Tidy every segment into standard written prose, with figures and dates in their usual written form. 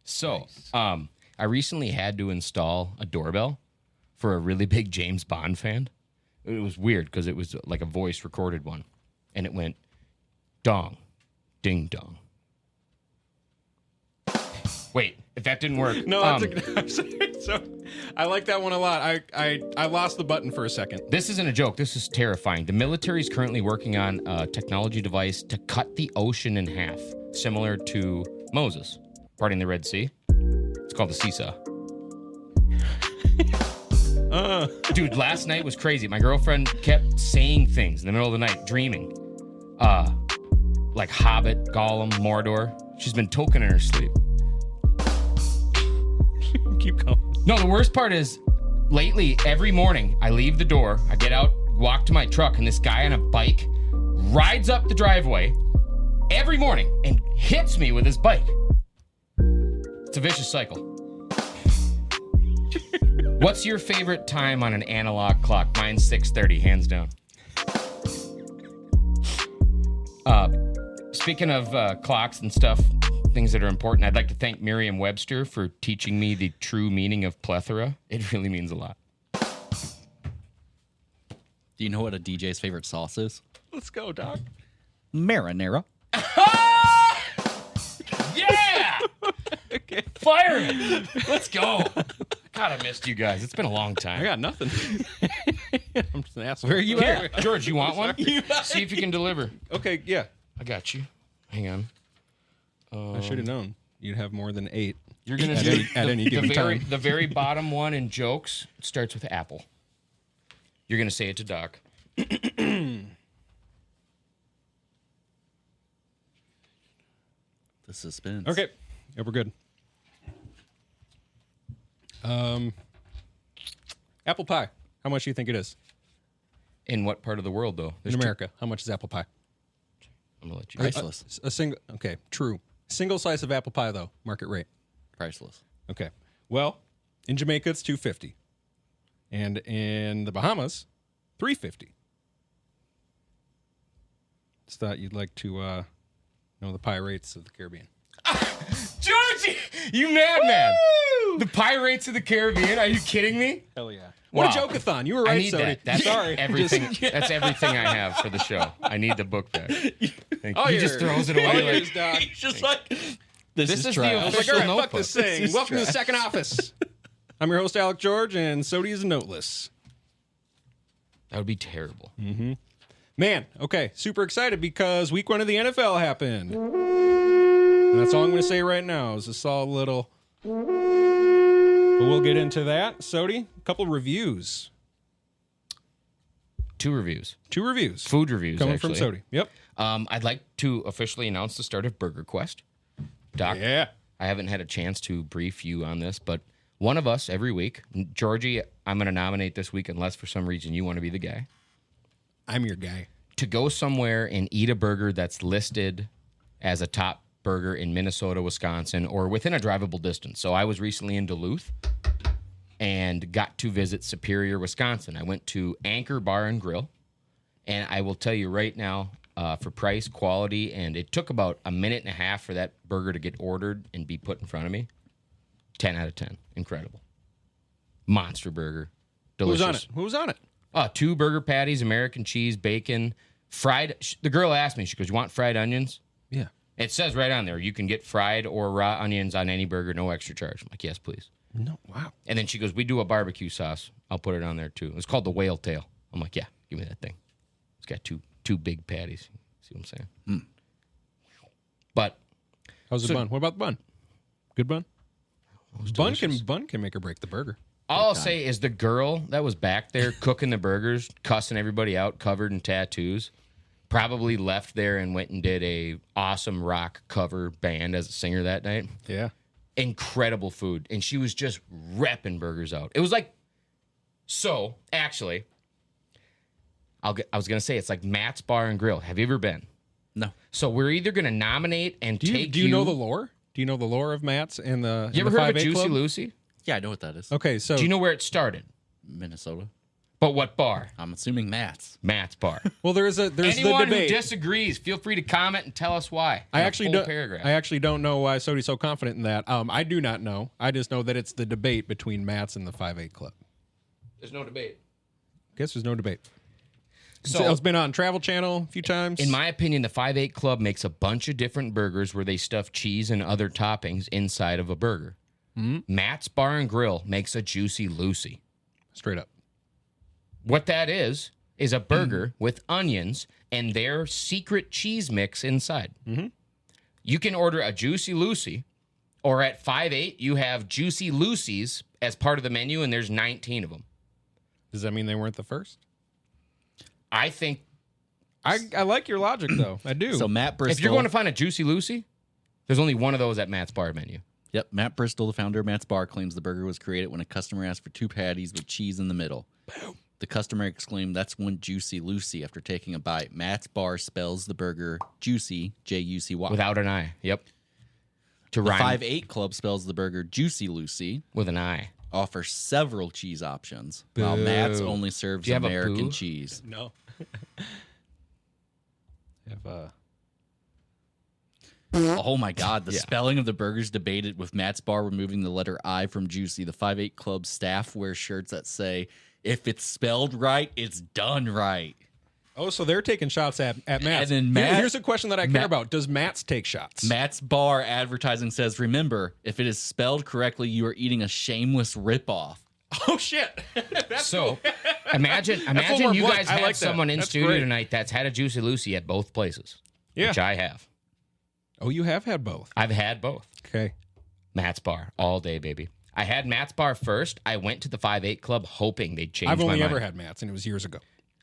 So, Nice. I recently had to install a doorbell for a really big James Bond fan. It was weird because it was like a voice recorded one, and it went dong, ding dong. Wait, if that didn't work, No, I'm sorry. So I like that one a lot. I lost the button for a second. this isn't a joke. This is terrifying. The military is currently working on a technology device to cut the ocean in half, similar to Moses parting the Red Sea. It's called the seesaw. Dude, last night was crazy. My girlfriend kept saying things in the middle of the night, dreaming. Like Hobbit, Gollum, Mordor. She's been token in her sleep. Keep going. No, the worst part is, lately, every morning, I leave the door, I get out, walk to my truck, and this guy on a bike rides up the driveway every morning and hits me with his bike. It's a vicious cycle. What's your favorite time on an analog clock? Mine's 6:30, hands down. Speaking of clocks and stuff, things that are important, I'd like to thank Merriam-Webster for teaching me the true meaning of plethora. It really means a lot. Do you know what a DJ's favorite sauce is? Let's go, Doc. Marinara. Yeah! Okay. Fire it! Let's go. God, I missed you guys. It's been a long time. I got nothing. I'm just an asshole. Where are you Here, at? George, you want one? See if you can deliver. Okay, yeah. I got you. Hang on. I should have known you'd have more than 8. You're gonna At do any- at any given time. The very bottom one in jokes starts with apple. You're gonna say it to Doc. The suspense. Okay. Yeah, we're good. Apple pie. How much do you think it is? In what part of the world, though? In America, how much is apple pie? I'm gonna let you. Priceless. A single. Okay, true. Single slice of apple pie though, market rate. Priceless. Okay. Well, in Jamaica it's $2.50, and in the Bahamas, $3.50. Just thought you'd like to know the pie rates of the Caribbean. Georgie, you madman! The Pirates of the Caribbean? Are you kidding me? Hell yeah! What Wow. a joke-a-thon! You were right, I need Sodie. that. That's Sorry. everything. That's everything I have for the show. I need the book back. Thank you. He just throws it Oh, away. yours, Doc. He's just like, this This is is the trash. I was like, official all right, notebook. fuck this thing. This is Welcome to the trash. second office. I'm your host, Alec George, and Sodie is noteless. That would be terrible. Man, okay, super excited because week 1 of the NFL happened. And that's all I'm going to say right now is a solid little... But we'll get into that. Sodie, a couple reviews. 2 reviews. 2 reviews. Food reviews, Coming actually. from Sodie. Yep. I'd like to officially announce the start of Burger Quest. Doc, Yeah. I haven't had a chance to brief you on this, but one of us every week, Georgie, I'm going to nominate this week unless for some reason you want to be the guy, I'm your guy. to go somewhere and eat a burger that's listed as a top burger in Minnesota, Wisconsin, or within a drivable distance. So I was recently in Duluth and got to visit Superior, Wisconsin. I went to Anchor Bar and Grill, and I will tell you right now, for price, quality, and it took about a minute and a half for that burger to get ordered and be put in front of me. 10 out of 10. Incredible. Monster burger. Delicious. Who was on it? 2 burger patties, American cheese, bacon, fried. The girl asked me, she goes, "You want fried onions?" Yeah. It says right on there, you can get fried or raw onions on any burger, no extra charge. I'm like, yes, please. No, wow. And then she goes, "We do a barbecue sauce. I'll put it on there too." It's called the whale tail. I'm like, yeah, give me that thing. It's got two big patties. See what I'm saying? But How's the So- bun? What about the bun? Good bun? Bun can make or break the burger. all I'll say is the girl that was back there cooking the burgers, cussing everybody out, covered in tattoos, probably left there and went and did a awesome rock cover band as a singer that night. Yeah. Incredible food. And she was just repping burgers out. It was like, so actually, I was going to say, it's like Matt's Bar and Grill. Have you ever been? No. So we're either going to nominate and Do take you know the lore? Do you know the lore of Matt's and the You ever and the heard of a 5A Juicy Club? Lucy? Yeah, I know what that is. Okay, so Do you know where it started? Minnesota. But what bar? I'm assuming Matt's. Matt's bar. Well, there's Anyone the who debate. disagrees, feel free to comment and tell us why. I in a actually full don't. paragraph. I actually don't know why Sodie's so confident in that. I do not know. I just know that it's the debate between Matt's and the 5'8 Club. There's no debate. Guess there's no debate. So It's been on Travel Channel a few times. in my opinion, the 5'8 Club makes a bunch of different burgers where they stuff cheese and other toppings inside of a burger. Matt's Bar and Grill makes a Juicy Lucy. Straight up. What that is a burger with onions and their secret cheese mix inside. You can order a Juicy Lucy, or at 5'8, you have Juicy Lucy's as part of the menu, and there's 19 of them. Does that mean they weren't the first? I think I like your logic, though. I do. So Matt Bristol. if you're going to find a Juicy Lucy, there's only one of those at Matt's Bar menu. Yep, Matt Bristol, the founder of Matt's Bar, claims the burger was created when a customer asked for 2 patties with cheese in the middle. The customer exclaimed, "That's one Juicy Lucy," after taking a bite. Matt's Bar spells the burger Juicy, Jucy. Without an I. Yep. To The rhyme 5'8 Club spells the burger Juicy Lucy, with an I. offers several cheese options, while Matt's only serves Do you have a American boo? cheese. no. Have Oh my God, the spelling of the burgers debated, with Matt's Bar removing the letter I from Juicy. The 5'8 Club staff wear shirts that say, "If it's spelled right, it's done right." Oh, so they're taking shots at Matt's. And then Here's a question that I care about. Does Matt's take shots? Matt's Bar advertising says, "Remember, if it is spelled correctly, you are eating a shameless ripoff." Oh, shit. So imagine more you blunt. guys I have like that. someone in That's studio great. tonight that's had a Juicy Lucy at both places, Yeah. which I have. Oh, you have had both. I've had both. Okay. Matt's Bar all day, baby. I had Matt's Bar first. I went to the 5'8 Club hoping they'd change I've my only mind. ever had Matt's, and it was years ago.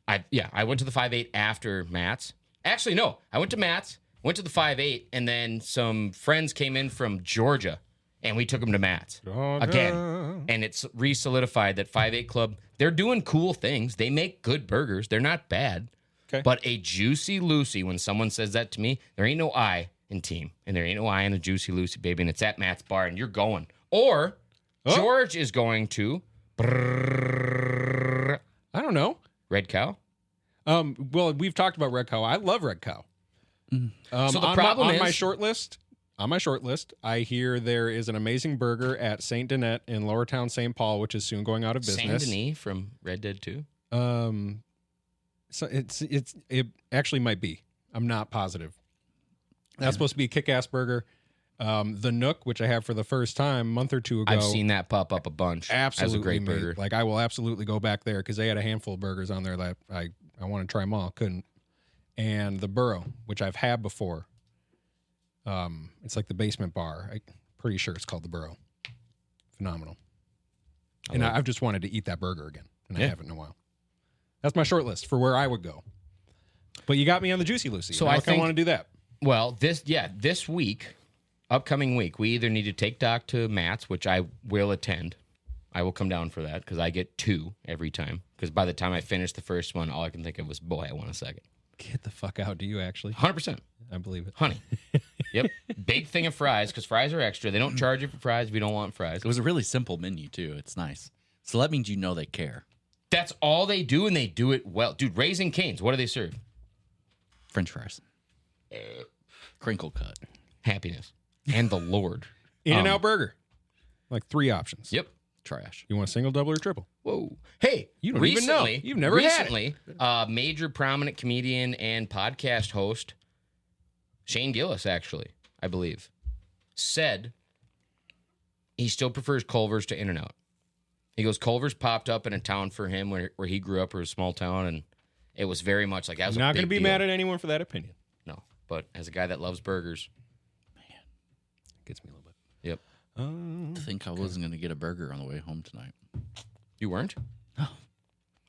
I went to the 5'8 after Matt's. Actually, no. I went to Matt's, went to the 5'8, and then some friends came in from Georgia, and we took them to Matt's again. And it's re-solidified that 5'8 Club, they're doing cool things. They make good burgers. They're not bad. Okay. But a Juicy Lucy, when someone says that to me, there ain't no I in team. And there ain't no I in a Juicy Lucy, baby. And it's at Matt's Bar, and you're going. Or George is going to I don't know. Red Cow. Well, we've talked about Red Cow. I love Red Cow. So the problem on my is- short list, I hear there is an amazing burger at Saint Denis in Lower Town, St. Paul, which is soon going out of business. Saint Denis from Red Dead 2. So it actually might be. I'm not positive. That's supposed to be a kick-ass burger. The Nook, which I have for the first time a month or two ago. I've seen that pop up a bunch. Absolutely as a great mate. burger. Like I will absolutely go back there because they had a handful of burgers on there that I want to try them all. Couldn't. And the Burrow, which I've had before. It's like the basement bar. I'm pretty sure it's called the Burrow. Phenomenal. And I've just wanted to eat that burger again, and I haven't in a while. That's my short list for where I would go. But you got me on the Juicy Lucy. So Now I think- want to do that. Well, this week, upcoming week, we either need to take Doc to Matt's, which I will attend. I will come down for that because I get 2 every time. Because by the time I finish the first one, all I can think of was, boy, I want a second. Get the fuck out. Do you actually? 100%. I believe it. Honey. Yep. Big thing of fries because fries are extra. They don't charge you for fries if you don't want fries. It was a really simple menu, too. It's nice. So that means you know they care. That's all they do, and they do it well. Dude, Raising Cane's, what do they serve? French fries. Crinkle cut. Happiness. And the Lord. In-N-Out Burger. Like 3 options. Yep. Trash. You want a single, double, or triple? Whoa. Hey, You don't even know. recently, You've never had it. recently, major prominent comedian and podcast host, Shane Gillis, actually, I believe, said he still prefers Culver's to In-N-Out. He goes, Culver's popped up in a town for him where he grew up, or a small town, and it was very much like that was I'm a not big going to be deal. mad at anyone for that opinion. No, but as a guy that loves burgers, Gets me a little bit. yep. I think I wasn't going to get a burger on the way home tonight. You weren't? No.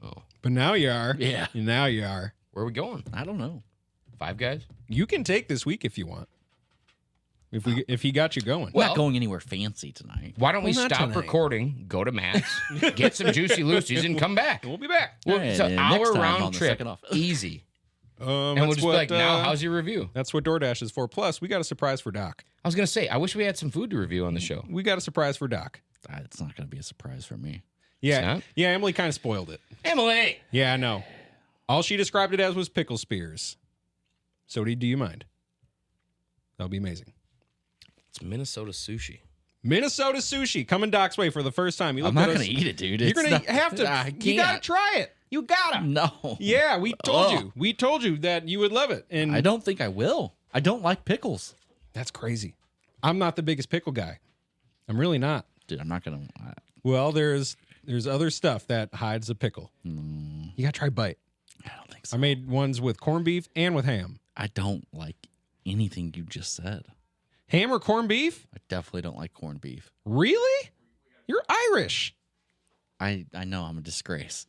Oh. But now you are. Yeah. Now you are. Where are we going? I don't know. Five Guys? You can take this week if you want. If he got you going. We're Well- not going anywhere fancy tonight. Why don't we Well, not stop tonight. recording, go to Matt's, get some Juicy Lucy's, and come back? We'll be back. Well, Hey, it's an next hour time round on the trip, second off. easy. And we'll just be like, now, how's your review? That's what DoorDash is for. Plus, we got a surprise for Doc. I was going to say, I wish we had some food to review on the show. We got a surprise for Doc. It's not going to be a surprise for me. Yeah, not. yeah. Emily kind of spoiled it. Emily! Yeah, I know. All she described it as was pickle spears. Sodie, do you mind? That'll be amazing. It's Minnesota Sushi. Minnesota Sushi coming Doc's way for the first time. I'm not going to eat it, dude. You're It's going not- to have to. I You got to can't. try it. You got to. No. Yeah, we told Ugh. you. We told you that you would love it. And I don't think I will. I don't like pickles. That's crazy. I'm not the biggest pickle guy. I'm really not. Dude, I'm not going to. Well, there's other stuff that hides the pickle. You got to try Bite. I don't think so. I made ones with corned beef and with ham. I don't like anything you just said. Ham or corned beef? I definitely don't like corned beef. Really? You're Irish. I know I'm a disgrace.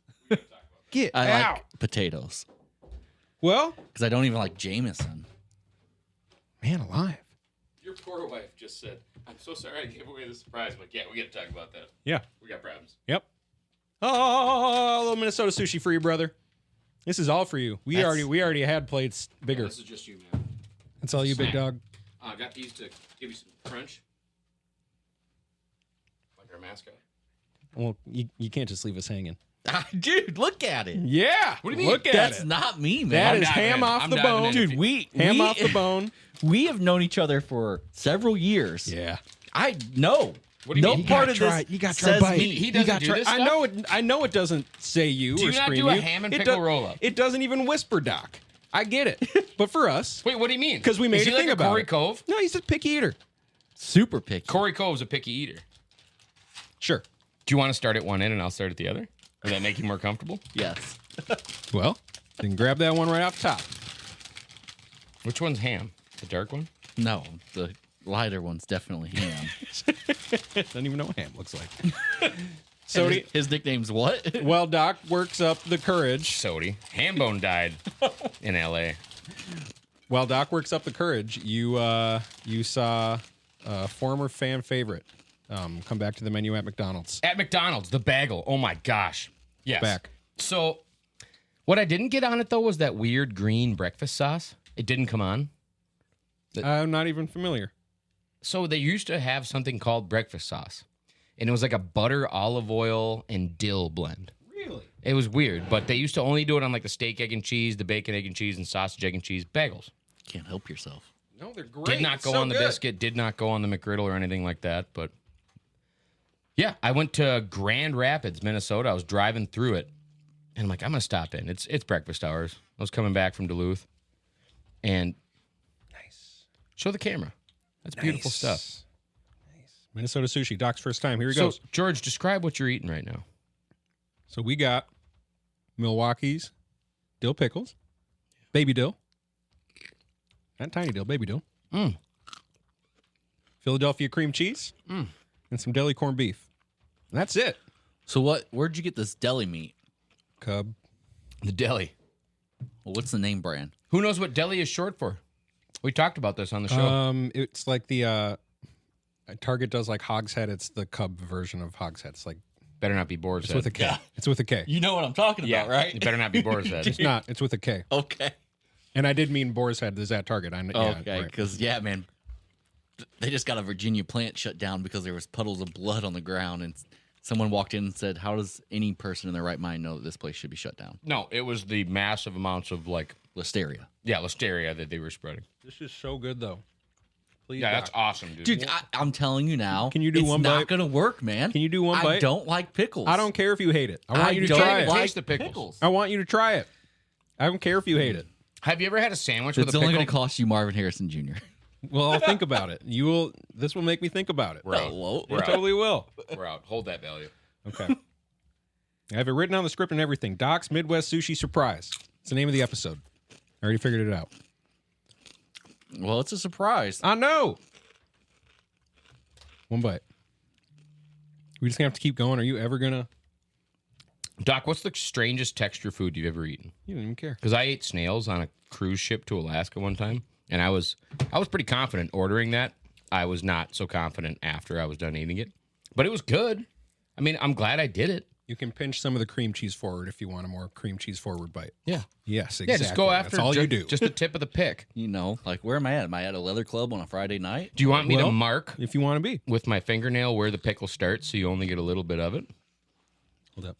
Get I out. like potatoes Well, because I don't even like Jameson. man alive. Your poor wife just said, I'm so sorry I gave away the surprise. I'm like, yeah, we got to talk about that. Yeah. We got problems. Yep. Oh, a little Minnesota sushi for you, brother. This is all for you. We already had plates bigger. This is just you, man. That's all you, big Snack. dog. I got these to give you some crunch. Like our mascot. Well, you can't just leave us hanging. Dude, look at it. Yeah. What do you mean? Look at That's it. not me, man. That I'm is diving ham in. off I'm the diving bone. in. Dude, Ham off the bone. We have known each other for several years. Yeah. I know. What do you no mean? You part gotta of try this it. You gotta try says Bite. me. He doesn't gotta do try- this I stuff? know it. I know it doesn't say you Do or you not scream do a you. ham and It pickle does- roll-up? It doesn't even whisper, Doc. I get it, but for us, Wait, what do you mean? because we made Is he a thing like about Corey it. Cove? No, he's a picky eater. Super picky. Corey Cove's a picky eater. Sure. Do you want to start at one end and I'll start at the other? Would that make you more comfortable? Yes. Well, then grab that one right off the top. Which one's ham? The dark one? No, the lighter one's definitely ham. Doesn't even know what ham looks like. And Sodie, his nickname's what? well, Doc works up the courage. Sodie. Hambone died in L.A. While Doc works up the courage, you saw a former fan favorite come back to the menu at McDonald's. At McDonald's, the bagel. Oh my gosh. Yes. Back. So, what I didn't get on it though was that weird green breakfast sauce. It didn't come on. I'm not even familiar. So they used to have something called breakfast sauce, and it was like a butter, olive oil, and dill blend. Really? It was weird, but they used to only do it on like the steak, egg, and cheese, the bacon, egg, and cheese, and sausage, egg, and cheese bagels. Can't help yourself. No, they're great. Did not go So on the good. biscuit, did not go on the McGriddle or anything like that. But yeah, I went to Grand Rapids, Minnesota. I was driving through it, and I'm like, I'm gonna stop in. It's breakfast hours. I was coming back from Duluth, and Nice. show the camera. That's beautiful stuff. Nice. Minnesota Sushi. Doc's first time. Here he So goes. George, describe what you're eating right now. So we got Milwaukee's dill pickles, baby dill, not tiny dill, baby dill, Philadelphia cream cheese, and some deli corned beef. And that's it. So where'd you get this deli meat? Cub. The deli. Well, what's the name brand? Who knows what deli is short for? We talked about this on the show. It's like the Target does like Hogshead. It's the Cub version of Hogshead. It's like Better not be Boar's it's Head. with a K. It's with a K. You know what I'm talking Yeah, about, right? It better not be Boar's Head. It's not. It's with a K. Okay. And I did mean Boar's Head is at Target. I know. Okay, right. because man, they just got a Virginia plant shut down because there was puddles of blood on the ground, and someone walked in and said, "How does any person in their right mind know that this place should be shut down?" No, it was the massive amounts of Listeria. listeria that they were spreading. This is so good though. Please, Yeah, that's Doc. awesome, dude. Dude, I'm telling you now. Can you do it's one not bite? gonna work, man. Can you do one I bite? don't like pickles. I don't care if you hate it. I want you to don't try it. like Taste the pickles. I want you to try it. I don't care if you hate it. Have you ever had a sandwich with It's a only pickle? going to cost you Marvin Harrison Jr. Well, I'll think about it. You will. This will make me think about it. We're out. Hello? We're It out. totally will. We're out. Hold that value. Okay. I have it written on the script and everything. Doc's Midwest Sushi Surprise. It's the name of the episode. I already figured it out. Well, it's a surprise. I know. One bite. We just gonna have to keep going. Are you ever gonna? Doc, what's the strangest texture food you've ever eaten? You don't even care. Because I ate snails on a cruise ship to Alaska one time, and I was pretty confident ordering that. I was not so confident after I was done eating it, but it was good. I mean, I'm glad I did it. You can pinch some of the cream cheese forward if you want a more cream cheese forward bite. Yeah. Yes, exactly. Yeah, just go after That's all you do. just the tip of the pick. You know, like where am I at? Am I at a leather club on a Friday night? Do you want me to Well- mark if you want to be. with my fingernail where the pickle starts so you only get a little bit of it? Hold up.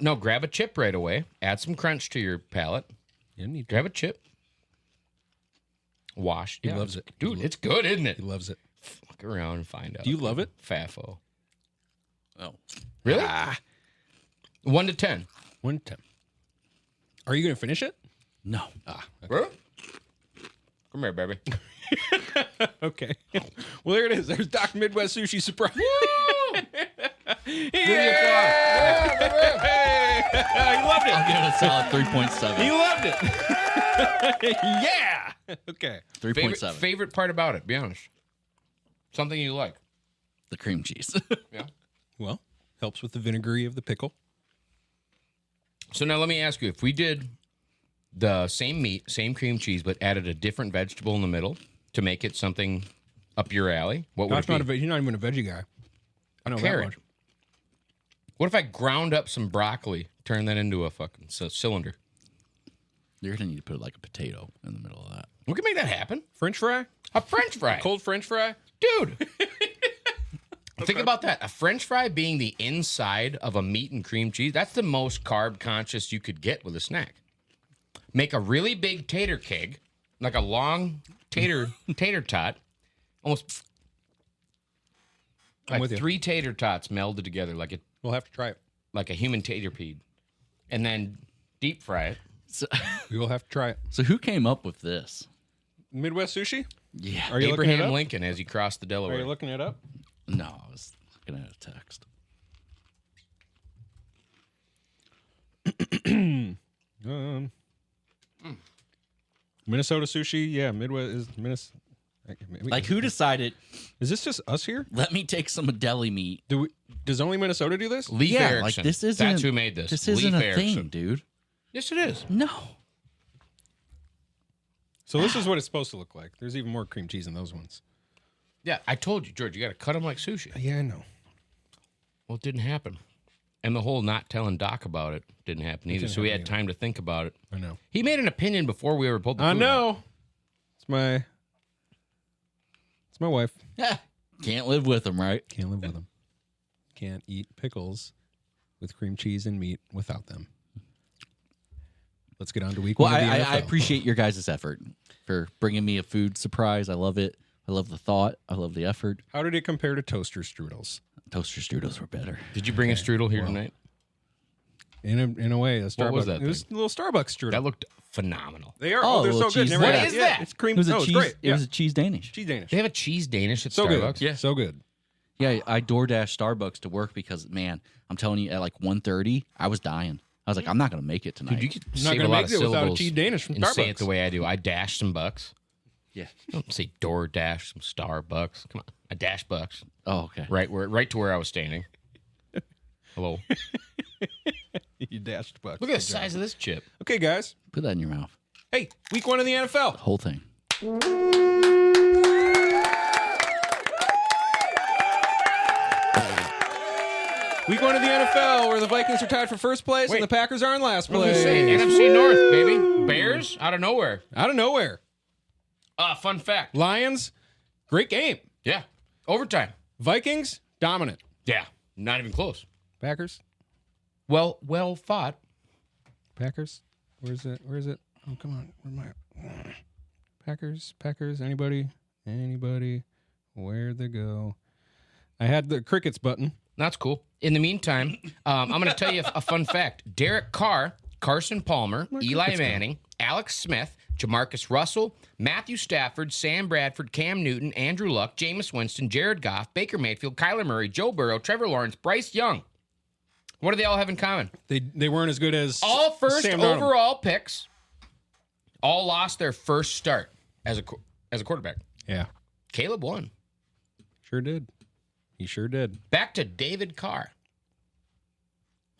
Now grab a chip right away. Add some crunch to your palate. You don't need to. Grab a chip. Wash. He loves it. Dude, it's good, isn't it? He loves it. Fuck around and find out. Do you love it? Fafo. Oh. Really? 1 to 10. 1 to 10. Are you going to finish it? No. Okay. Really? Come here, baby. Okay. Well, there it is. There's Doc Midwest Sushi Surprise. Yeah, Hey! He loved it. I'll give it a solid 3.7. He loved it. Yeah. Okay. 3.7. Favorite part about it, be honest. Something you like. The cream cheese. Yeah. Well, helps with the vinegary of the pickle. So now let me ask you, if we did the same meat, same cream cheese, but added a different vegetable in the middle to make it something up your alley, what would Doc's it be? he's not even a veggie guy. I know that Carrot. much. What if I ground up some broccoli, turn that into a fucking cylinder? You're going to need to put like a potato in the middle of that. We can make that happen. French fry? A French fry. Cold French fry? Dude. Think about that. A French fry being the inside of a meat and cream cheese. That's the most carb conscious you could get with a snack. Make a really big tater keg, like a long tater tot, almost I'm with like you. 3 tater tots melded together We'll have to try it. like a human tater peed, and then deep fry it. So, We will have to try it. so who came up with this? Midwest Sushi? Yeah. Are you looking it Abraham up? Lincoln as he crossed the Are Delaware. you looking it up? No, I was looking at a text. Minnesota Sushi? Yeah, Midwest is Minnesota. Like, who decided, Is this just us here? let me take some deli meat? Does only Minnesota do this? Leif Yeah, Erikson. like this isn't. That's who made this. This Leif isn't a Erikson. thing, dude. Yes, it is. No. So this is what it's supposed to look like. There's even more cream cheese in those ones. Yeah, I told you, George. You got to cut them like sushi. Yeah, I know. Well, it didn't happen. And the whole not telling Doc about it didn't happen either. didn't So we happen had time to think about it. I know. He made an opinion before we ever pulled the I food out. know. It's my wife. Can't live with them, right? Can't live with them. Can't eat pickles with cream cheese and meat without them. Let's get on to week Well, one of the I NFL. appreciate your guys' effort for bringing me a food surprise. I love it. I love the thought. I love the effort. How did it compare to toaster strudels? Toaster strudels were better. Did you bring a strudel here tonight? In a way, a Starbucks. What was that It was a little Starbucks strudel. That looked phenomenal. They are. Oh, Oh, they're so little good. cheese Never What had is it. that? Yeah, it's cream. It was a no, cheese. it's great. It was a cheese Danish. cheese Danish. They have a cheese Danish at So Starbucks? good. Yeah, so good. Yeah, I DoorDash Starbucks to work because, man, I'm telling you, at like 1:30, I was dying. I was like, I'm not going to make it tonight. Dude, you could I'm not save a gonna lot make of it without a syllables cheese Danish from and say it Starbucks. the way I do. I dash some bucks. yeah. Don't say door dash some Starbucks. Come on. I dash bucks. Oh, okay. Right to where I was standing. Hello. You dashed bucks. Look at the size of this chip. Okay, guys. Put that in your mouth. Hey, week one of the NFL. The whole thing. Week one of the NFL, where the Vikings are tied for first place Wait. and the Packers are in last What was place. I saying? NFC North, baby. Bears out of nowhere. Out of nowhere. Fun fact. Lions, great game. Yeah. Overtime. Vikings, dominant. Yeah. Not even close. Packers, Well fought. Packers. Where's it? Where is it? Oh, come on. Where am I? Packers. Anybody? Where'd they go? I had the crickets button. That's cool. In the meantime, I'm going to tell you a fun fact. Derek Carr, Carson Palmer, Eli crickets go? Manning, Alex Smith, Jamarcus Russell, Matthew Stafford, Sam Bradford, Cam Newton, Andrew Luck, Jameis Winston, Jared Goff, Baker Mayfield, Kyler Murray, Joe Burrow, Trevor Lawrence, Bryce Young. What do they all have in common? They weren't as good as All first Sam Darnold. overall picks. All lost their first start as a quarterback. Yeah, Caleb won. sure did. He sure did. Back to David Carr.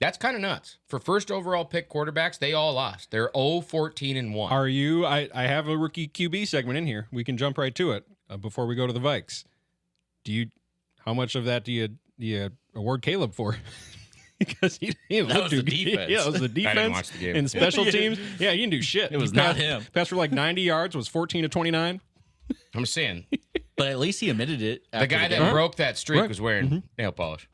That's kind of nuts. For first overall pick quarterbacks, they all lost. They're 0-14-1. Are you? I have a rookie QB segment in here. We can jump right to it before we go to the Vikes. How much of that do you award Caleb for? Because he didn't That look was too the good. defense. Yeah, it was the defense. didn't watch the game. And special teams. Yeah, he didn't do shit. It was He not passed- him. Passed for like 90 yards. Was 14 to 29. I'm saying But at least he admitted it. the guy that game. broke that streak Right. was wearing nail polish.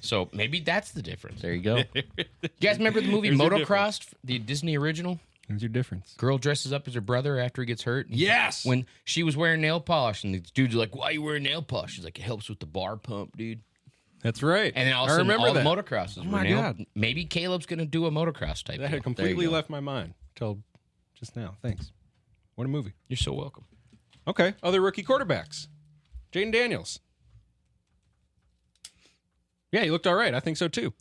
So maybe that's the difference. There you go. You guys remember the movie There's your Motocross, the Disney original? What's your difference? Girl dresses up as her brother after he gets hurt. Yes. When she was wearing nail polish, and the dude's like, "Why are you wearing nail polish?" She's like, "It helps with the bar pump, dude." That's right. And then all of a I sudden, remember all that. the motocrosses Oh were my nail. God. Maybe Caleb's going to do a motocross type That deal. had completely left my mind till just now. Thanks. What a movie. You're so welcome. Okay. Other rookie quarterbacks. Jaden Daniels. Yeah, he looked all right. I think so too.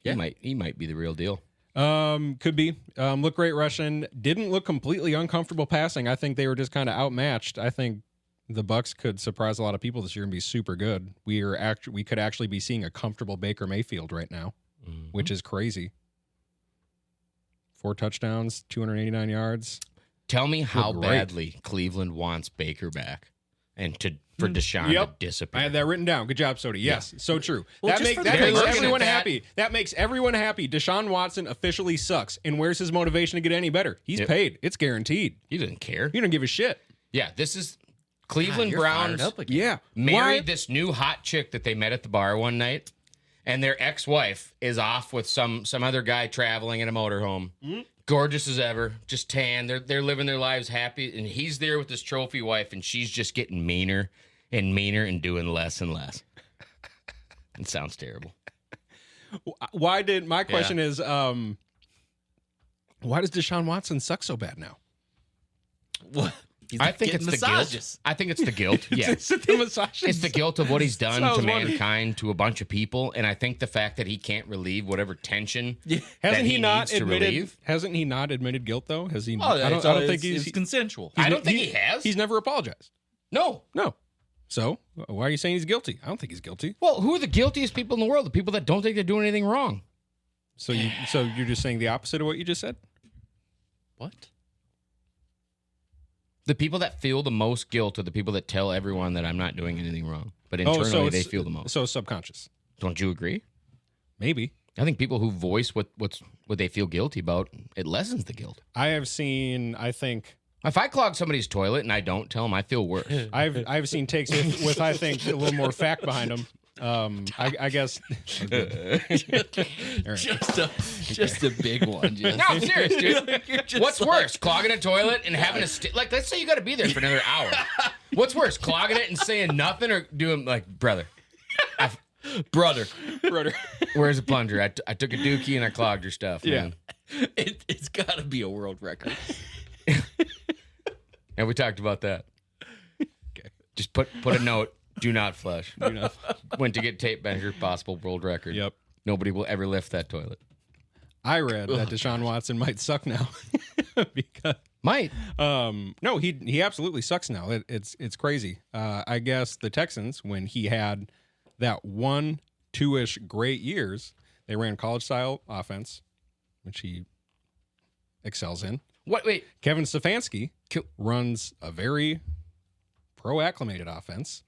Yeah. He might be the real deal. Could be. Look great rushing. Didn't look completely uncomfortable passing. I think they were just kind of outmatched. I think the Bucs could surprise a lot of people this year and be super good. We could actually be seeing a comfortable Baker Mayfield right now, which is crazy. 4 touchdowns, 289 yards. Tell me how great. badly Cleveland wants Baker back, and for Deshaun to disappear. I had that written down. Good job, Sodie. Yes, so true. Well, that just for the makes looking at everyone that- happy. That makes everyone happy. Deshaun Watson officially sucks. And where's his motivation to get any better? He's paid. It's guaranteed. He didn't care. He don't give a shit. Yeah, this is Cleveland You're fired Browns up again. Yeah. married this new hot chick that they met at the bar one night, and their ex-wife is off with some other guy traveling in a motorhome. Gorgeous as ever, just tan. They're living their lives happy, and he's there with his trophy wife, and she's just getting meaner and meaner and doing less and less. It sounds terrible. Why did my question is why does Deshaun Watson suck so bad now? What? He's I think getting it's the massages. guilt. I think it's the guilt. Yeah. Is it the massages? It's the guilt of what he's done That's what I to was wondering. mankind, to a bunch of people, and I think the fact that he can't relieve whatever tension Hasn't that he not needs to admitted? relieve. Hasn't he not admitted guilt though? Has he? Oh, I don't think it's he's. consensual. I don't think he has. He's never apologized. No. No. So why are you saying he's guilty? I don't think he's guilty. Well, who are the guiltiest people in the world? The people that don't think they're doing anything wrong. So you're just saying the opposite of what you just said? What? The people that feel the most guilt are the people that tell everyone that I'm not doing anything wrong. But internally, they feel the most. So subconscious. Don't you agree? Maybe. I think people who voice what they feel guilty about, it lessens the guilt. I have seen. I think If I clog somebody's toilet and I don't tell them, I feel worse. I've seen takes with I think a little more fact behind them. I guess. Just a big one. Just. No, I'm serious, dude. You're just What's like- worse, clogging a toilet and having a like? Let's say you got to be there for another hour. What's worse, clogging it and saying nothing, or doing like, brother, brother? where's the plunger? I took a dookie and I clogged your stuff. Man. It's got to be a world record. And we talked about that. Okay. Just put a note. Do not flush. Went to get tape measure, possible world record. Yep. Nobody will ever lift that toilet. I read that Deshaun Watson might suck now because Might. no, he absolutely sucks now. It's crazy. I guess the Texans, when he had that 1-2-ish great years, they ran college style offense, which he excels in. What? Wait. Kevin Stefanski runs a very pro acclimated offense.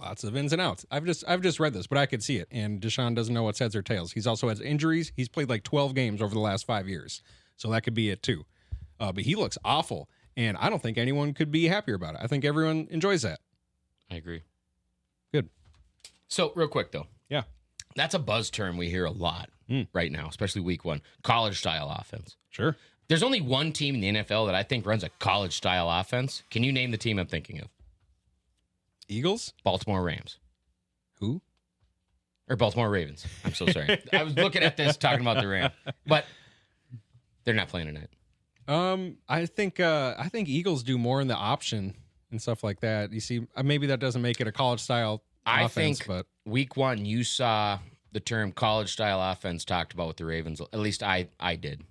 Lots of ins and outs. I've just read this, but I could see it. And Deshaun doesn't know what's heads or tails. He's also has injuries. He's played like 12 games over the last 5 years, so that could be it too. But he looks awful, and I don't think anyone could be happier about it. I think everyone enjoys that. I agree. Good. So, real quick though, Yeah. that's a buzz term we hear a lot right now, especially week one. College style offense. Sure. There's only one team in the NFL that I think runs a college style offense. Can you name the team I'm thinking of? Eagles? Baltimore Rams. Who? Or Baltimore Ravens. I'm so sorry. I was looking at this talking about the Rams, but they're not playing tonight. I think Eagles do more in the option and stuff like that. You see, maybe that doesn't make it a college style offense, but week one you saw the term college style offense talked about with the Ravens. At least I did.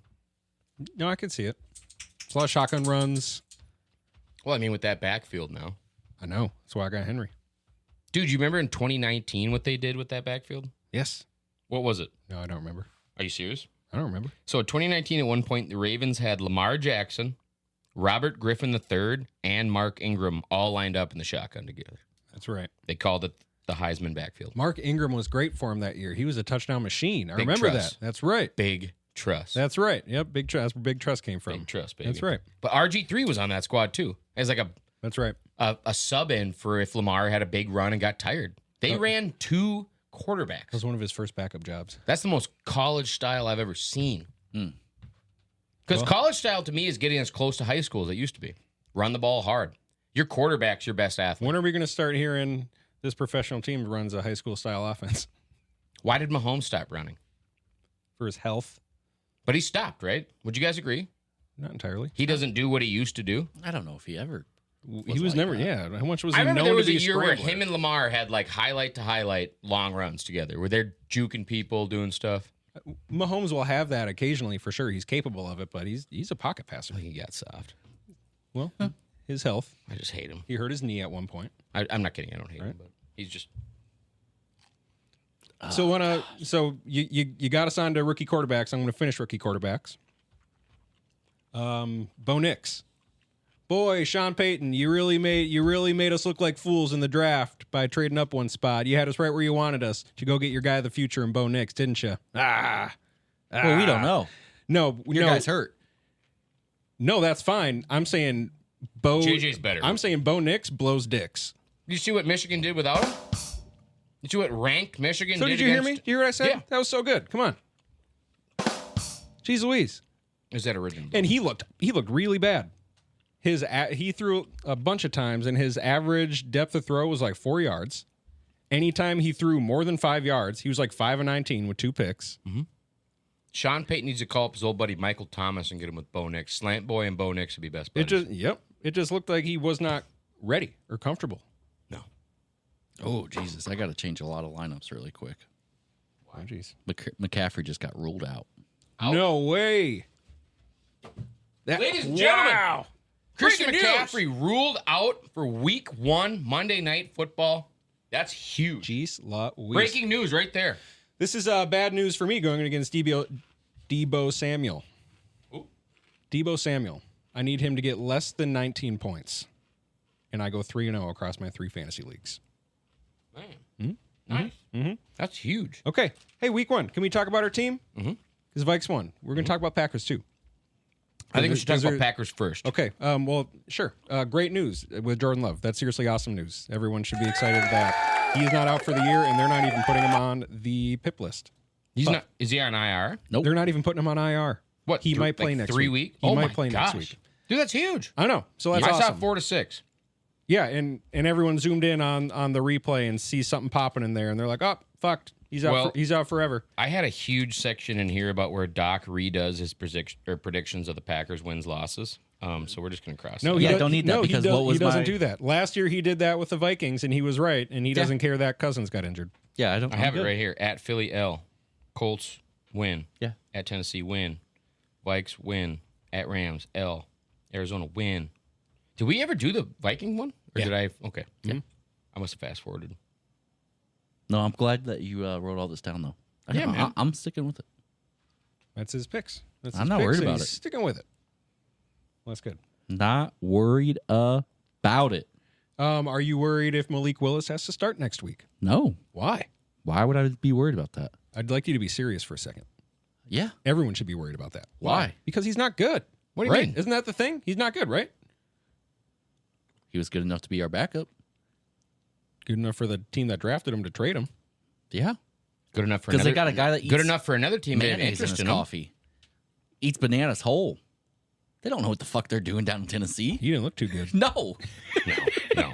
No, I can see it. It's a lot of shotgun runs. Well, I mean, with that backfield now. I know. That's why I got Henry. Dude, you remember in 2019 what they did with that backfield? Yes. What was it? No, I don't remember. Are you serious? I don't remember. So in 2019, at one point, the Ravens had Lamar Jackson, Robert Griffin III, and Mark Ingram all lined up in the shotgun together. That's right. They called it the Heisman backfield. Mark Ingram was great for him that year. He was a touchdown machine. I Big remember trust. that. That's right. Big trust. That's right. Yep. Big trust. That's where big trust came from. Big trust, baby. That's right. But RG3 was on that squad too, as like That's right. a sub in for if Lamar had a big run and got tired. They ran 2 quarterbacks. That was one of his first backup jobs. That's the most college style I've ever seen. Because college style to me is getting as close to high school as it used to be. Run the ball hard. Your quarterback's your best athlete. When are we going to start hearing this professional team runs a high school style offense? Why did Mahomes stop running? For his health? But he stopped, right? Would you guys agree? Not entirely. He doesn't do what he used to do. I don't know if he ever. He was like never, that. yeah. How much was he I remember known there to was a be year where scrambler? him and Lamar had like highlight to highlight long runs together, where they're juking people, doing stuff. Mahomes will have that occasionally for sure. He's capable of it, but he's a pocket passer. He got soft. Well, his health. I just hate him. He hurt his knee at one point. I'm not kidding. I don't hate him, but he's just. So you got us on to rookie quarterbacks. I'm going to finish rookie quarterbacks. Bo Nix. Boy, Sean Payton, you really made us look like fools in the draft by trading up one spot. You had us right where you wanted us to go get your guy of the future in Bo Nix, didn't you? Well, we don't know. No, Your guy's hurt. No, that's fine. I'm saying Bo. JJ's better. I'm saying Bo Nix blows dicks. You see what Michigan did without him? You see what ranked Michigan So did did you hear me? against- Did you hear what I said? Yeah. That was so good. Come on. Jeez Louise. Is that original? And he looked really bad. He threw a bunch of times, and his average depth of throw was like 4 yards. Anytime he threw more than 5 yards, he was like 5 of 19 with 2 picks. Sean Payton needs to call up his old buddy Michael Thomas and get him with Bo Nix. Slant Boy and Bo Nix would be best buddies. It just looked like he was not ready or comfortable. No. Oh, Jesus. I got to change a lot of lineups really quick. Oh, jeez. McCaffrey just got ruled out. Out. No way. Ladies and gentlemen, Wow. Christian Breaking McCaffrey ruled out for Week 1 Monday Night Football. That's huge. Jeez Louise. Breaking news right there. This is bad news for me going against Debo Samuel. Ooh. Debo Samuel. I need him to get less than 19 points. And I go 3-0 across my 3 fantasy leagues. Man. Nice. That's huge. Okay. Hey, week 1. Can we talk about our team? Mm-hmm. Because Vikes won. We're going to talk about Packers too. I think we should talk Is there- about Packers first. Okay. Well, sure. Great news with Jordan Love. That's seriously awesome news. Everyone should be excited that he is not out for the year, and they're not even putting him on the PIP list. He's not. Is he on IR? Nope. They're not even putting him on IR. What? He might play next 3 week. weeks. He Oh might my play gosh. next week. Dude, that's huge. I know. So that's I saw awesome. 4 to 6. Yeah, and everyone zoomed in on the replay and sees something popping in there, and they're like, "Oh, fucked. He's out. Well- He's out forever." I had a huge section in here about where Doc redoes his predictions of the Packers wins losses. So we're just gonna cross. No, that. Yeah, he don't need that because what was he doesn't my- do that. Last year he did that with the Vikings, and he was right, and he doesn't care that Cousins got injured. Yeah, I don't. I have it right here. At Philly L, Colts win. Yeah. At Tennessee win. Vikes win. At Rams L. Arizona win. Did we ever do the Viking one? Or did I? Okay. Yeah. I must have fast forwarded. No, I'm glad that you wrote all this down, though. Yeah, man. I'm sticking with it. That's his picks. That's I'm his not picks, worried and about he's it. Sticking with it. Well, that's good. Not worried about it. Are you worried if Malik Willis has to start next week? No. Why? Why would I be worried about that? I'd like you to be serious for a second. Yeah. Everyone should be worried about that. Why? Because he's not good. What do you right? mean? Isn't that the thing? He's not good, right? He was good enough to be our backup. Good enough for the team that drafted him to trade him. Yeah. Good enough for Because another. they got a guy that eats good enough for another team that had mayonnaise in interest his in him. coffee. Eats bananas whole. They don't know what the fuck they're doing down in Tennessee. He didn't look too good. No. No.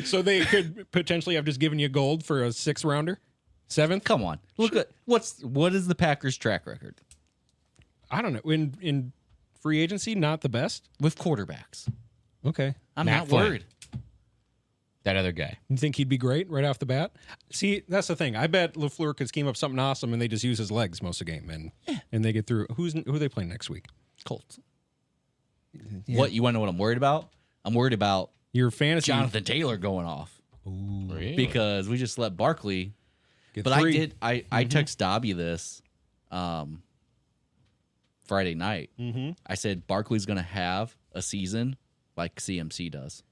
So they could potentially have just given you gold for a 6th rounder? 7th? Come on. Look at what is the Packers' track record I don't know. In free agency, not the best. with quarterbacks? Okay. I'm Matt not Flynn. worried. That other guy. You think he'd be great right off the bat? See, that's the thing. I bet LaFleur could scheme up something awesome, and they just use his legs most of the game, and they get through. Who are they playing next week? Colts. What you want to know what I'm worried about? I'm worried about Your fantasy Jonathan Taylor going off Really? because we just let Barkley. get But 3. I text Dobby this Friday night. Mm-hmm. I said Barkley's going to have a season like CMC does.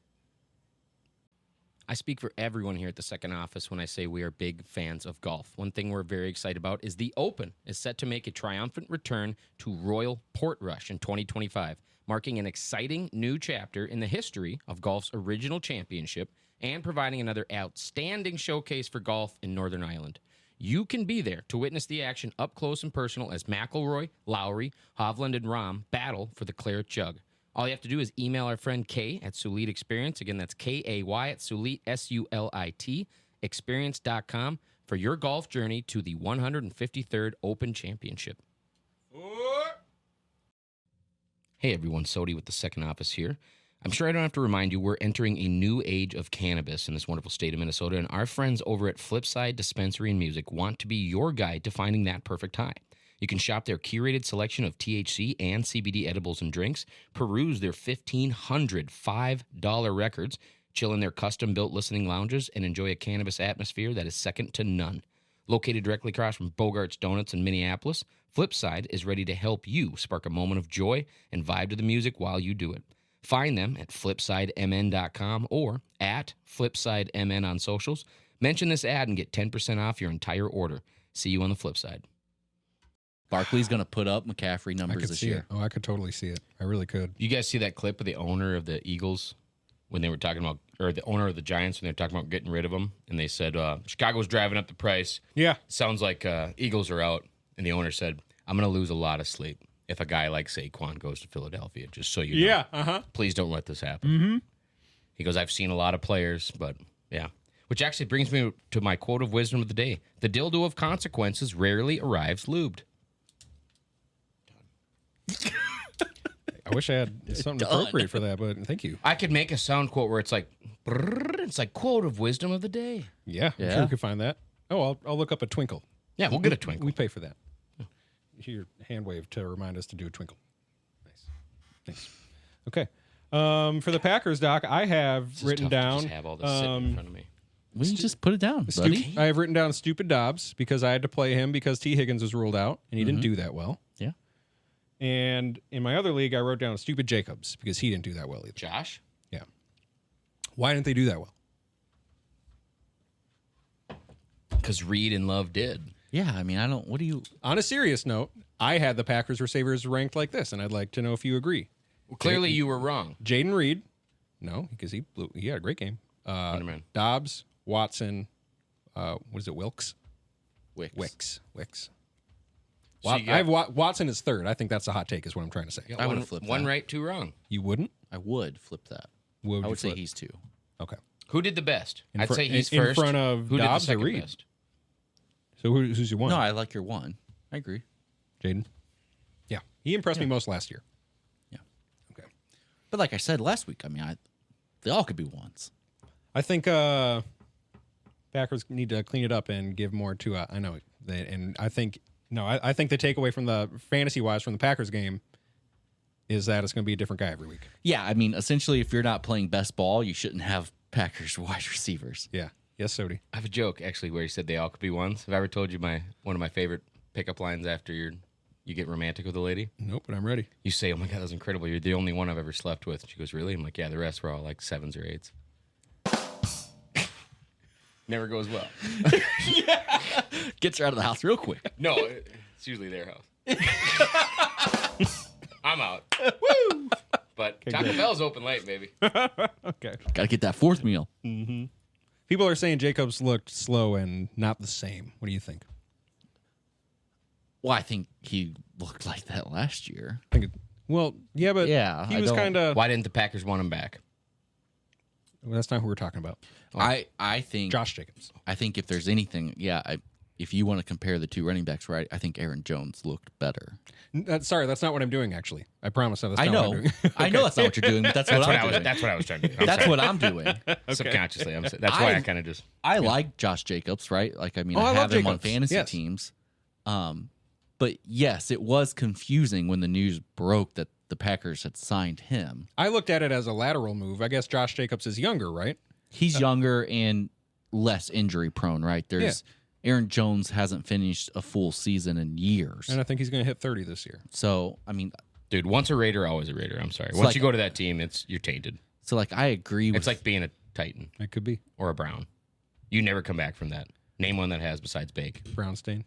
I speak for everyone here at the second office when I say we are big fans of golf. One thing we're very excited about is the Open is set to make a triumphant return to Royal Portrush in 2025, marking an exciting new chapter in the history of golf's original championship, and providing another outstanding showcase for golf in Northern Ireland. You can be there to witness the action up close and personal as McIlroy, Lowry, Hovland, and Rahm battle for the Claret Jug. All you have to do is email our friend Kay at Sulit Experience. Again, that's K-A-Y at Sulit, S-U-L-I-T, experience.com for your golf journey to the 153rd Open Championship. Hey everyone, Sodie with the Second Office here. I'm sure I don't have to remind you we're entering a new age of cannabis in this wonderful state of Minnesota, and our friends over at Flipside Dispensary and Music want to be your guide to finding that perfect high. You can shop their curated selection of THC and CBD edibles and drinks, peruse their 1,500 $5 records, chill in their custom-built listening lounges, and enjoy a cannabis atmosphere that is second to none. Located directly across from Bogart's Donuts in Minneapolis, Flipside is ready to help you spark a moment of joy and vibe to the music while you do it. Find them at flipsidemn.com or at flipsidemn on socials. Mention this ad and get 10% off your entire order. See you on the flip side. Barkley's going to put up McCaffrey I numbers could this see year. it. Oh, I could totally see it. I really could. You guys see that clip of the owner of the Eagles when they were talking about, or the owner of the Giants when they were talking about getting rid of him? And they said, Chicago's driving up the price. Yeah. Sounds like Eagles are out. And the owner said, I'm going to lose a lot of sleep if a guy like Saquon goes to Philadelphia, just so you know. Yeah, uh-huh. Please don't let this happen. Mm-hmm. He goes, I've seen a lot of players, but yeah. Which actually brings me to my quote of wisdom of the day. The dildo of consequences rarely arrives lubed. I wish I had something appropriate for that, but thank you. I could make a sound quote where it's like, brrr, it's like quote of wisdom of the day. Yeah, I'm Yeah. sure we could find that. Oh, I'll look up a twinkle. Yeah, we'll get a twinkle. We pay for that. Your hand wave to remind us to do a twinkle. Nice. Thanks. Okay. For the Packers, Doc, I have This is written tough to down. just have all this sitting in front of me. Will you just put it down, buddy? I have written down Stupid Dobbs because I had to play him because T. Higgins was ruled out and he didn't do that well. Yeah. And in my other league, I wrote down Stupid Jacobs because he didn't do that well either. Josh? Yeah. Why didn't they do that well? Because Reed and Love did. Yeah, I mean, I don't. What do you? On a serious note, I had the Packers receivers ranked like this, and I'd like to know if you agree. Well, clearly you were wrong. Jaden Reed, no, because he had a great game. Wonderman. Dobbs, Watson, what is it, Wilkes? Wicks. Wicks. So you got- I have Watson is third. I think that's a hot take, is what I'm trying to say. You I got would've one, flipped one that. right, two wrong. You wouldn't? I would flip that. What I you would say flip? he's two. Okay. Who did the best? I'd say he's in first. front of Who Dobbs did or the second Reed? best? So who's your one? No, I like your one. I agree. Jaden? Yeah. He impressed me most last year. Yeah. Okay. But like I said last week, I mean, they all could be ones. I think Packers need to clean it up and give more to. I know, and I think I think the takeaway from the fantasy wise from the Packers game is that it's going to be a different guy every week. Yeah, I mean, essentially, if you're not playing best ball, you shouldn't have Packers wide receivers. Yeah. Yes, Sodie. I have a joke actually where he said they all could be ones. Have I ever told you one of my favorite pickup lines after you get romantic with a lady? Nope, but I'm ready. You say, "Oh my god, that was incredible! You're the only one I've ever slept with." She goes, "Really?" I'm like, "Yeah, the rest were all like 7s or 8s." Never goes well. Gets her out of the house real quick. No, it's usually their house. I'm out. Woo! But Taco Bell's open late, baby. Okay. Got to get that fourth meal. People are saying Jacobs looked slow and not the same. What do you think? Well, I think he looked like that last year. Yeah, but Yeah, he I was don't- kind of. Why didn't the Packers want him back? That's not who we're talking about. I think Josh Jacobs. I think if there's anything, if you want to compare the two running backs, right? I think Aaron Jones looked better. Sorry, that's not what I'm doing. Actually, I promise. That's I not know, what I'm doing. I know that's not what you're doing, but that's what I'm doing. That's what I was trying to do. I'm That's sorry. what I'm doing. Subconsciously. That's why I kind of just. I like Josh Jacobs, right? Like, I mean, Oh, I I love have him on Jacobs. fantasy Yes. teams. But yes, it was confusing when the news broke that the Packers had signed him. I looked at it as a lateral move. I guess Josh Jacobs is younger, right? He's younger and less injury prone, right? Aaron Jones hasn't finished a full season in years. And I think he's going to hit 30 this year. So, I mean, Dude, once a Raider, always a Raider. I'm sorry. It's Once like- you go to that team, you're tainted. I agree with It's like being a Titan It could be or a Brown. You never come back from that. Name one that has besides Bake. Brownstein.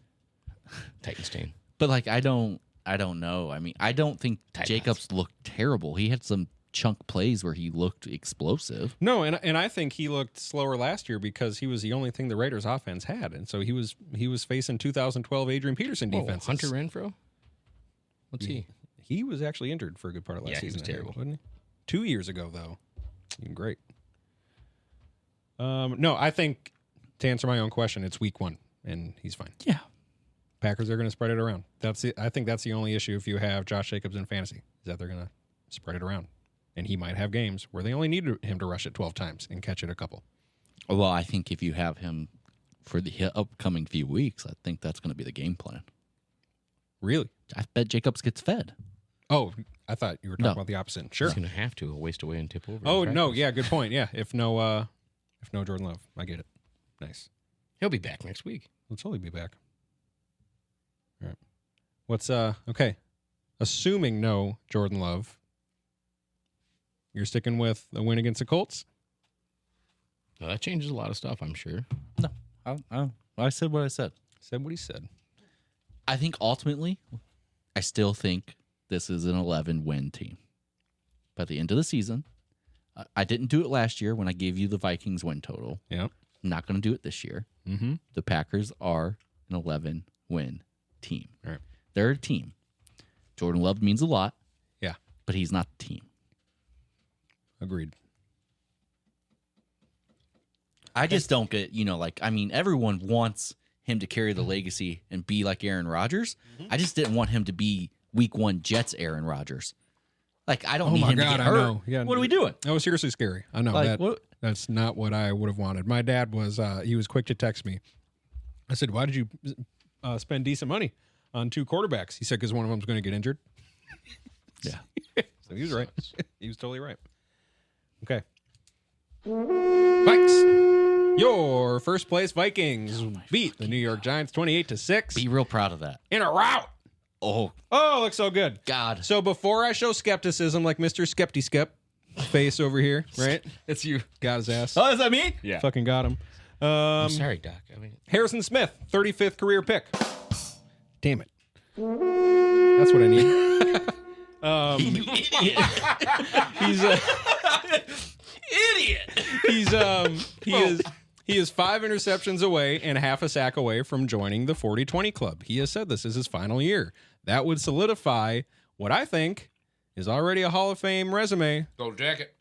Titan stain. But like I don't know. I mean, I don't think Tight Jacobs looked terrible. He had some chunk plays where he looked explosive. No, and I think he looked slower last year because he was the only thing the Raiders offense had. And so he was facing 2012 Adrian Peterson defense. Hunter Renfrow? What's he? He was actually injured for a good part of last season. He was terrible. Wasn't he? 2 years ago, though. Great. No, I think, to answer my own question, it's week 1, and he's fine. Yeah. Packers are going to spread it around. I think that's the only issue if you have Josh Jacobs in fantasy, is that they're going to spread it around. And he might have games where they only need him to rush it 12 times and catch it a couple. Well, I think if you have him for the upcoming few weeks, I think that's going to be the game plan. Really? I bet Jacobs gets fed. Oh, I thought you were talking about the opposite. Sure. He's going to have to waste away and tip over. Oh, no. Yeah, good point. Yeah, if no Jordan Love. I get it. Nice. He'll be back next week. He'll totally be back. All right. What's, okay. Assuming no Jordan Love, you're sticking with a win against the Colts? Well, that changes a lot of stuff, I'm sure. No. I said what I said. Said what he said. I think ultimately, I still think this is an 11-win team. By the end of the season, I didn't do it last year when I gave you the Vikings win total. Yeah. I'm not going to do it this year. Mm-hmm. The Packers are an 11-win team. All right. They're a team. Jordan Love means a lot. Yeah. But he's not the team. Agreed. I just don't get, everyone wants him to carry the legacy and be like Aaron Rodgers. I just didn't want him to be week 1 Jets Aaron Rodgers. Like, I don't need him to get hurt. I know. Yeah, what are we doing? That was seriously scary. I know. Like, that's not what I would have wanted. My dad was, he was quick to text me. I said, why did you spend decent money on 2 quarterbacks? He said, because one of them's going to get injured. Yeah. So he was right. He was totally right. Okay. Vikes. Your first place Vikings beat the New York Giants 28-6 Be real proud of that. in a rout. Oh, Looks so good. God. So before I show skepticism like Mr. Skepty Skep face over here, right? That's you. Got his ass. Oh, is that me? Yeah. Fucking got him. I'm sorry, Doc. Harrison Smith, 35th career pick. Damn it. That's what I need. You idiot. He's idiot. He is 5 interceptions away and half a sack away from joining the 40-20 club. He has said this is his final year. That would solidify what I think is already a Hall of Fame resume. Gold jacket.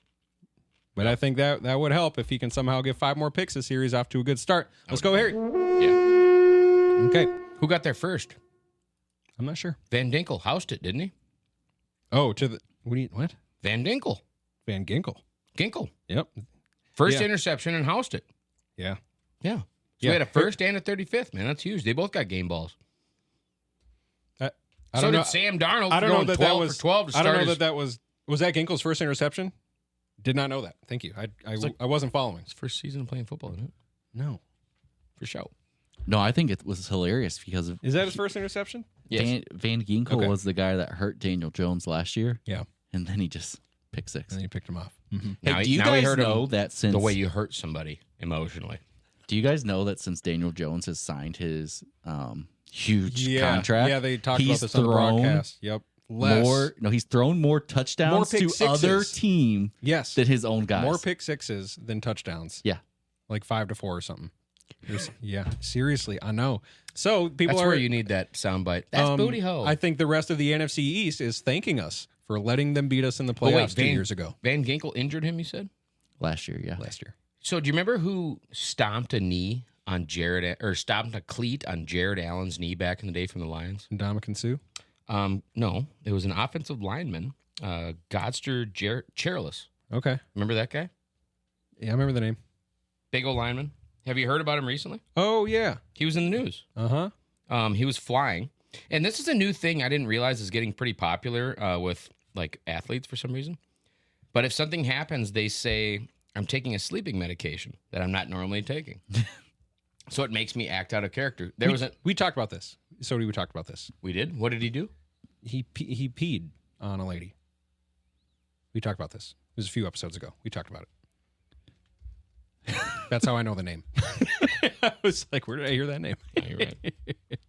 But I think that would help if he can somehow get 5 more picks this year. He's off to a good start. Let's go, Harry. Yeah. Okay. Who got there first? I'm not sure. Van Dinkle housed it, didn't he? Oh, to the what? Van Dinkle. Van Ginkel. Ginkle. Yep. First Yeah. interception and housed it. Yeah. Yeah. So Yeah. we had a first and a 35th, man. That's huge. They both got game balls. I So don't know. did Sam Darnold. I don't know going that 12 that was for 12 to I don't start know his, that was that Ginkel's first interception? Did not know that. Thank you. I wasn't following. his first season playing football, isn't it? No. For sure. No, I think it was hilarious because of Is that his first interception? Yes. Van Ginkel Okay. was the guy that hurt Daniel Jones last year. Yeah. And then he just picked 6. And then you picked him off. Mm-hmm. Hey, Now do you now he guys hurt him know that since the way you hurt somebody emotionally. Do you guys know that since Daniel Jones has signed his huge contract? Yeah, they talked he's about this on the thrown broadcast. Yep. Less. he's thrown more touchdowns More pick to other sixes. team Yes. than his own guys. More pick sixes than touchdowns. Yeah. Like 5-4 or something. Yeah. Seriously, I know. So people That's are where you need that soundbite. That's booty hole. I think the rest of the NFC East is thanking us for letting them beat us in the Oh, wait, playoffs 2 years ago. Van Ginkel injured him, you said? Last year, yeah. Last year. So do you remember who stomped a knee on stomped a cleat on Jared Allen's knee back in the day from the Lions? Ndamukong Suh? No, it was an offensive lineman, Godster Cherilus. Okay. Remember that guy? Yeah, I remember the name. Big old lineman. Have you heard about him recently? Oh, yeah. He was in the news. Uh-huh. He was flying. And this is a new thing I didn't realize is getting pretty popular with like athletes for some reason. But if something happens, they say, I'm taking a sleeping medication that I'm not normally taking. So it makes me act out of character. We talked about this. Sodie, we talked about this. We did? What did he do? He peed on a lady. We talked about this. It was a few episodes ago. We talked about it. That's how I know the name. I was like, where did I hear that name? Yeah, you're right.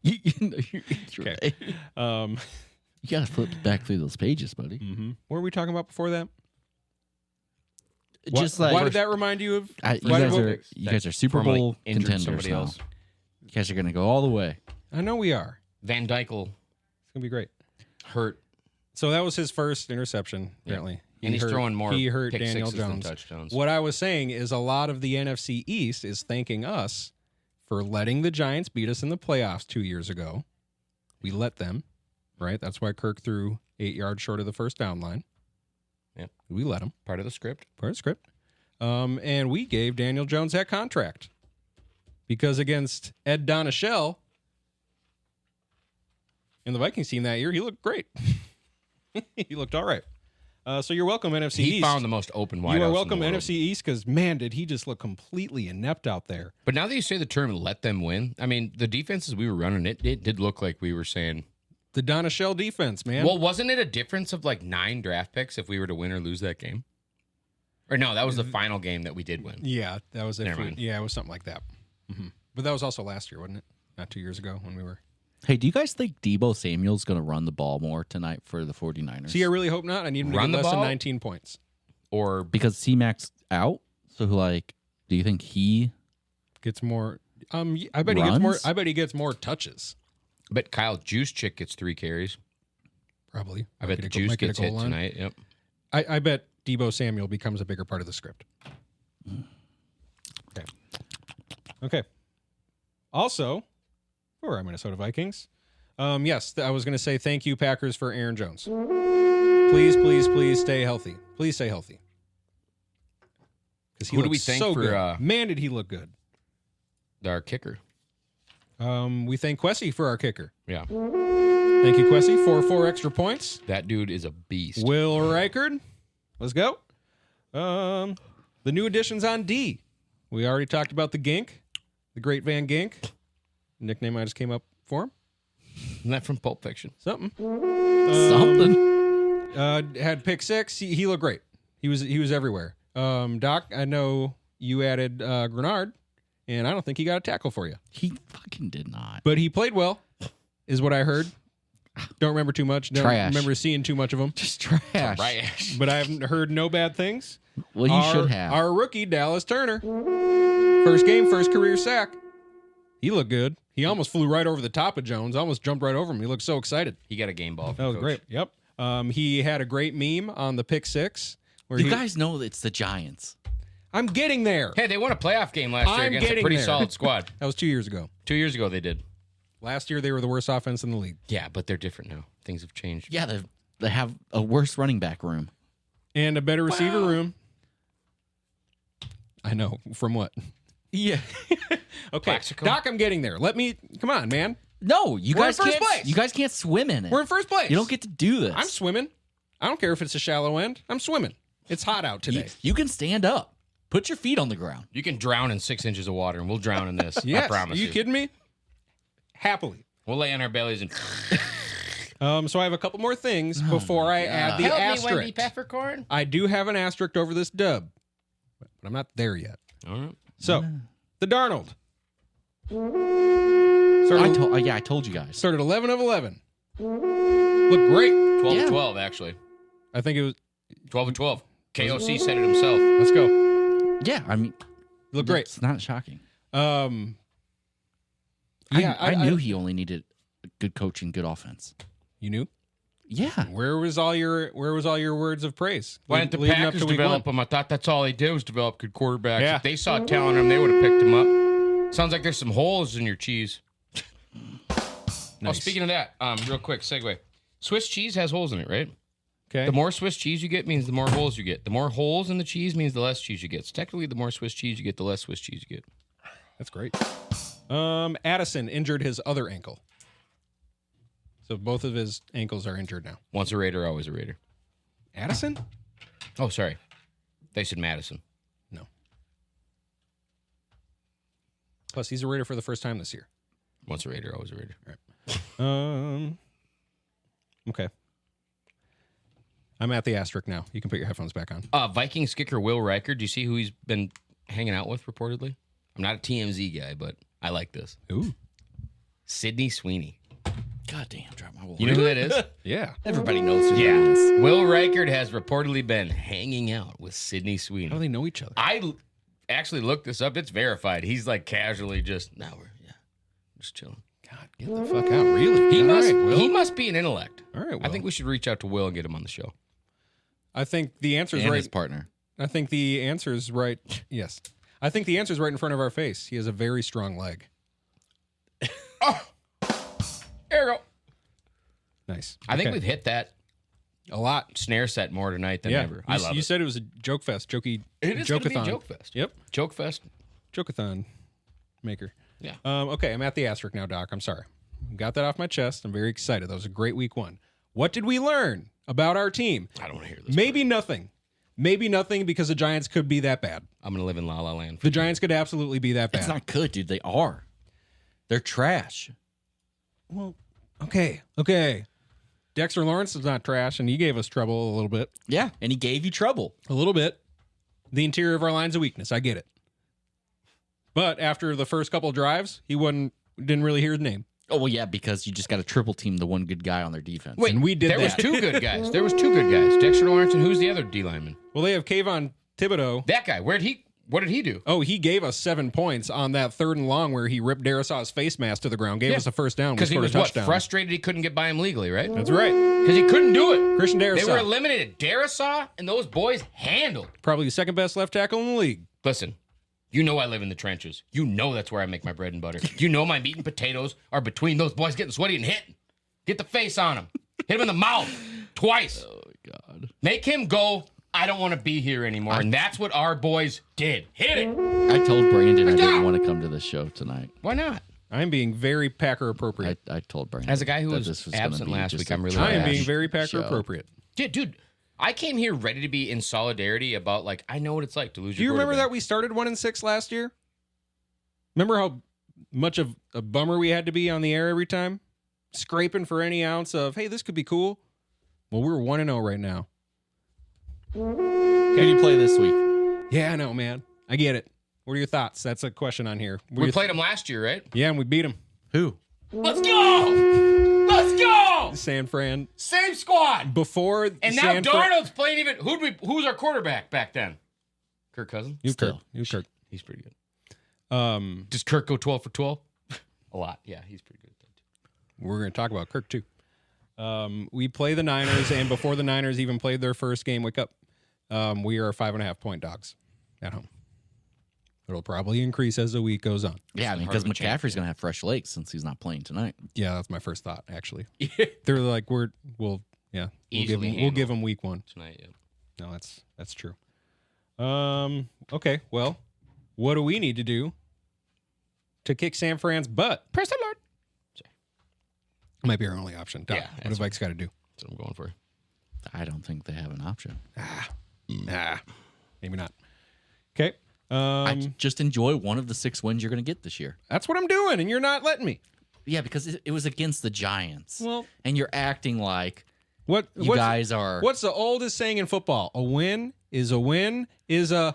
You're Okay. right. You got to flip back through those pages, buddy. Mm-hmm. What were we talking about before that? Just why like did that remind you of? you guys are Super formerly Bowl injured contenders somebody now. else. You guys are going to go all the way. I know we are. Van Dykel It's gonna be great. hurt, So that was his first interception. Apparently, and he's throwing more. He hurt pick Daniel sixes than Jones. touchdowns. What I was saying is a lot of the NFC East is thanking us for letting the Giants beat us in the playoffs 2 years ago. We let them, right? That's why Kirk threw 8 yards short of the first down line. Yeah, We let him. part of the script. Part of the script. And we gave Daniel Jones that contract because against Ed Donashell in the Vikings team that year, he looked great. He looked all right. So you're welcome, NFC East. He found the most open wideouts. You are in welcome, the world. NFC East, because, man, did he just look completely inept out there. But now that you say the term "let them win," I mean, the defenses we were running, it did look like we were saying. The Donashell defense, man. Well, wasn't it a difference of like 9 draft picks if we were to win or lose that game? Or no, that was the final game that we did win. Yeah, that was it. Never mind. Yeah, it was something like that. But that was also last year, wasn't it? Not 2 years ago when we were. Hey, do you guys think Deebo Samuel's going to run the ball more tonight for the 49ers? See, I really hope not. I need him to Run get the less than ball? 19 points. Or Because C-Mac's out, so like, do you think he Gets more. I bet he gets more. Runs? I bet he gets more touches. I bet Kyle Juszczyk gets 3 carries. Probably. I bet the juice gets hit tonight. Yep. I bet Deebo Samuel becomes a bigger part of the script. Okay. Also, for our Minnesota Vikings, yes, I was going to say thank you, Packers, for Aaron Jones. Please, please, please stay healthy. Please stay healthy. Because Who do we thank so for, good. Man, did he look good. Our kicker. We thank Quessy for our kicker. Yeah. Thank you, Quessy, for 4 extra points. That dude is a beast. Will Reichard, let's go. The new additions on D. We already talked about the Gink, the Great Van Gink. Nickname I just came up for him. Isn't that from Pulp Fiction? Something. something? Had pick 6. He looked great. He was everywhere. Doc, I know you added Grenard, and I don't think he got a tackle for you. He fucking did not. But he played well, is what I heard. Don't remember too much. Don't Trash. remember seeing too much of him. Just trash. Right. But I haven't heard no bad things. Well, you should have. Our rookie, Dallas Turner. First game, first career sack. He looked good. He almost flew right over the top of Jones. Almost jumped right over him. He looked so excited. He got a game ball. That was great. Yep. He had a great meme on the pick 6. Where You guys know it's the Giants. I'm getting there. Hey, they won a playoff game last year I'm against a getting pretty there. solid squad. That was 2 years ago. 2 years ago they did. Last year, they were the worst offense in the league. Yeah, but they're different now. Things have changed. Yeah, they have a worse running back room. And a better receiver room. I know. From what? Yeah. Okay. Plaxico? Doc, I'm getting there. Come on, man. No, you We're in guys first can't. place. You guys can't swim in it. We're in first place. You don't get to do this. I'm swimming. I don't care if it's a shallow end. I'm swimming. It's hot out You, today. you can stand up. Put your feet on the ground. You can drown in 6 inches of water, and we'll drown in this. Yes. I promise Are you kidding me? Happily. We'll lay on our bellies and So I have a couple more things before I add the asterisk. Peppercorn. I do have an asterisk over this dub, but I'm not there yet. All right. So, the Darnold. I told you guys. Started 11 of 11. Looked great. 12 Yeah. of 12, actually. I think it was. 12 of 12. KOC said it himself. Let's go. Yeah, I mean, Looked great. It's not shocking. Yeah, I knew he only needed good coaching, good offense. You knew. Yeah. Where was all your words of praise? Why didn't the Leading up Packers to week develop one? him? I thought that's all they did was develop good quarterbacks. Yeah. If they saw talent in him, they would have picked him up. Sounds like there's some holes in your cheese. Oh, Nice. speaking of that, real quick segue. Swiss cheese has holes in it, right? Okay. The more Swiss cheese you get means the more holes you get. The more holes in the cheese means the less cheese you get. So technically, the more Swiss cheese you get, the less Swiss cheese you get. That's great. Addison injured his other ankle. So both of his ankles are injured now. Once a Raider, always a Raider. Addison? Oh, sorry. They said Madison. No. Plus, he's a Raider for the first time this year. Once a Raider, always a Raider. Okay. I'm at the asterisk now. You can put your headphones back on. Vikings kicker Will Reichard. Do you see who he's been hanging out with, reportedly? I'm not a TMZ guy, but I like this. Ooh. Sydney Sweeney. God damn, drop my You know who that is? Yeah. Everybody knows who Yeah. that is. Will Reichert has reportedly been hanging out with Sydney How do Sweeney. they know each other? I actually looked this up. It's verified. He's like casually just, just chilling. God, get the fuck out. Really? He All must. right, Will. He must be an intellect. All right, I think we should reach out to Will and get him on the show. I think the answer is And right. his partner. I think the answer is right. Yes. I think the answer is right in front of our face. He has a very strong leg. There we go. Nice. I think Okay. we've hit that a lot. snare set more tonight than ever. I love You it. said it was a joke fest. Jokey. It is going to be a joke-a-thon. joke fest. Yep. Joke fest. Joke-a-thon maker. Yeah. Okay, I'm at the asterisk now, Doc. I'm sorry. Got that off my chest. I'm very excited. That was a great week one. What did we learn about our team? I don't want to hear this. Maybe nothing. Maybe nothing because the Giants could be that bad. I'm going to live in La La Land. The Giants could absolutely be that bad. It's not good, dude. They are. They're trash. Well, okay. Dexter Lawrence is not trash, and he gave us trouble a little bit. Yeah, and he gave you trouble. A little bit. The interior of our line's a weakness. I get it. But after the first couple drives, didn't really hear his name. Oh, well, yeah, because you just got to triple team the one good guy on their defense. Wait, And we did there was that. two good guys. There was two good guys. Dexter Lawrence and who's the other D lineman? Well, they have Kayvon Thibodeau. That guy. What did he do? Oh, he gave us 7 points on that 3rd and long where he ripped Darasaw's face mask to the ground, gave us a first down. Because he scored was a touchdown. frustrated he couldn't get by him legally, right? That's right. Because he couldn't do it. Christian Darasaw. They were eliminated. Darasaw and those boys handled. Probably the second best left tackle in the league. Listen, you know I live in the trenches. You know that's where I make my bread and butter. You know my meat and potatoes are between those boys getting sweaty and hitting. Get the face on him. Hit him in the mouth twice. Oh, God. Make him go, I don't want to be here anymore. And that's what our boys did. Hit it. I told Brandon I didn't want to come to the show tonight. Why not? I'm being very Packer appropriate. I told Brandon. As a guy who that was this gonna absent be last just week, a I'm really I am trash being very Packer show. appropriate. Dude, I came here ready to be in solidarity about, like, I know what it's like to lose Do your you remember that quarterback. we started 1-6 last year? Remember how much of a bummer we had to be on the air every time? Scraping for any ounce of, hey, this could be cool. Well, we're 1-0 right now. Who do you play this week? Yeah, I know, man. I get it. What are your thoughts? That's a question on here. We played him last year, right? Yeah, and we beat him. Who? Let's go! Let's go! San Fran. Same squad. Before And now Darnold's playing even. Who's our quarterback back then? Kirk Cousins? New Kirk. Still. New Kirk. He's pretty good. Um, Does Kirk go 12 for 12? A lot. Yeah, he's pretty good. we're going to talk about Kirk, too. We play the Niners, and before the Niners even played their first game, wake up, we are 5.5-point dogs at home. It'll probably increase as the week goes on. Yeah, I mean, because McCaffrey's going to have fresh legs since he's not playing tonight. Yeah, that's my first thought, actually. They're like, we'll Easily give them week one. Tonight, yeah. No, that's true. Okay, well, what do we need to do to kick San Fran's butt? Press the Lord. Might be our only option. Doc, Yeah, what that's do Vikes got to do? That's what I'm going for. I don't think they have an option. Maybe not. Okay. I just enjoy one of the 6 wins you're going to get this year. That's what I'm doing, and you're not letting me. Yeah, because it was against the Giants. Well- and you're acting like What you guys are. What's the oldest saying in football? A win is a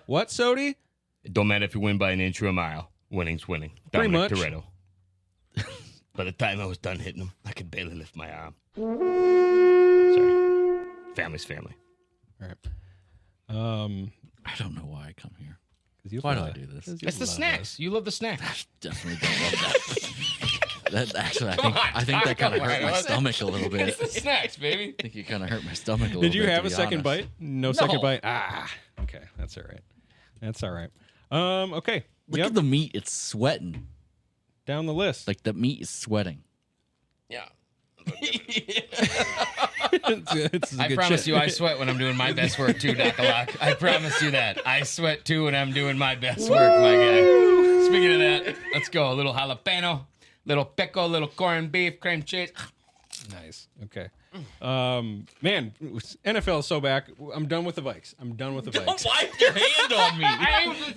what, Sodie? It don't matter if you win by an inch or a mile. Winning's winning. Pretty Dominic much. Toretto. By the time I was done hitting him, I could barely lift my arm. Sorry. Family's family. All right. I don't know why I come here. 'Cause you Why do love I it. do this? 'Cause you It's the love snacks. You love the snacks. Definitely don't love that. That actually, I think, Come on, I think that kind of come hurt on. my stomach a little bit. It's the snacks, baby. I think it kind of hurt my stomach a little Did bit. you have to a be second honest. bite? No second bite. Okay, that's all right. That's all right. Okay. Look Yep. at the meat; it's sweating. Down the list. Like the meat is sweating. Yeah. it's a I good promise shit. you, I sweat when I'm doing my best work too, Doc-a-Lock. I promise you that. I sweat too when I'm doing my best work, my guy. Speaking of that, let's go. A little jalapeno, little pickle, little corned beef, cream cheese. Nice. Okay. Man, NFL is so back. I'm done with the Vikes. I'm done with the Vikes. Wipe your hand on me.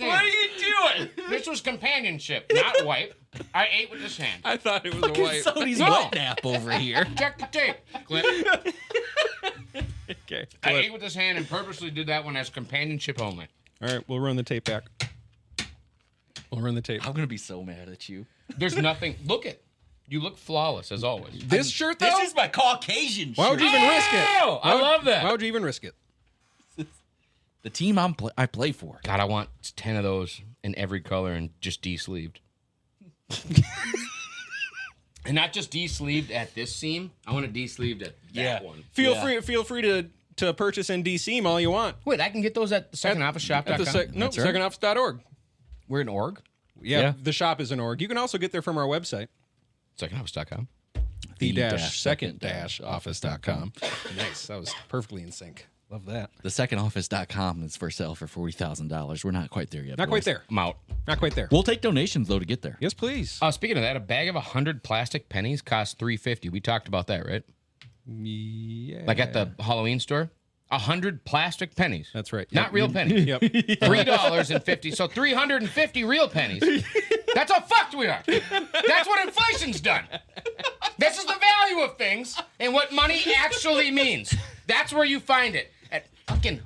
What are you doing? This was companionship, not wipe. I ate with this hand. I thought it was a wipe. Sodie's No. wet nap over here. Check the tape. Clip. Okay. I ate with this hand and purposely did that one as companionship only. All right, we'll run the tape back. We'll run the tape. I'm gonna be so mad at you. There's nothing. Look it. You look flawless as always. This shirt, though? This is my Caucasian Why would shirt. you even risk it? Oh, I love that. Why would you even risk it? The team I play for. God, I want 10 of those in every color and just D-sleeved. And not just D-sleeved at this seam. I want it D-sleeved at that one. Feel free to purchase in D-seam all you want. Wait, I can get those at the secondofficeshop.com? At the secondoffice.org. We're in org? Yeah, the shop is an org. You can also get there from our website. Secondoffice.com. The-second-office.com. Nice. That was perfectly in sync. Love that. The secondoffice.com is for sale for $40,000. We're not quite there yet. Not quite there. I'm out. Not quite there. We'll take donations though to get there. Yes, please. Speaking of that, a bag of 100 plastic pennies costs $3.50. We talked about that, right? Yeah. Like at the Halloween store? 100 plastic pennies. That's right. Not real pennies. Yep. $3.50. So 350 real pennies. That's how fucked we are. That's what inflation's done. This is the value of things and what money actually means. That's where you find it. At fucking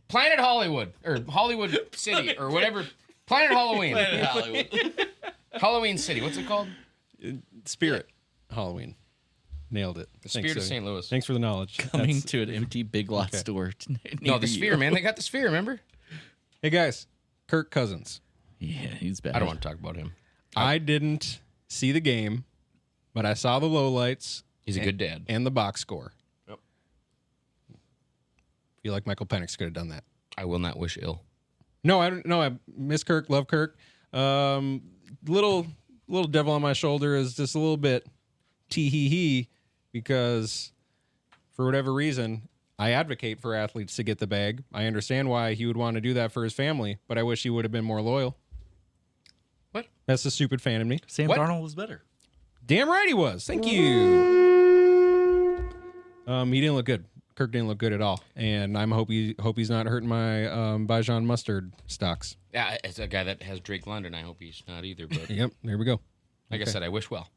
Planet Hollywood or Hollywood City or whatever. Planet Halloween. Planet Hollywood. Halloween City. What's it called? Spirit Halloween. Nailed it. The Spirit of St. Louis. Thanks for the knowledge. Coming to an empty Big Lots store. No, near the Sphere, you. man. They got the Sphere, remember? Hey, guys. Kirk Cousins. Yeah, he's bad. I don't want to talk about him. I didn't see the game, but I saw the lowlights. He's a good dad. And the box score. Yep. Feel like Michael Penix could have done that. I will not wish ill. No, I don't. No, I miss Kirk. Love Kirk. Little devil on my shoulder is just a little bit tee-hee-hee because for whatever reason, I advocate for athletes to get the bag. I understand why he would want to do that for his family, but I wish he would have been more loyal. What? That's the stupid fan in me. Sam What? Darnold was better. Damn right he was. Thank you. He didn't look good. Kirk didn't look good at all, and hope he's not hurting my Bajan mustard stocks. Yeah, as a guy that has Drake London, I hope he's not either. But Yep, there we go. like I said, I wish well.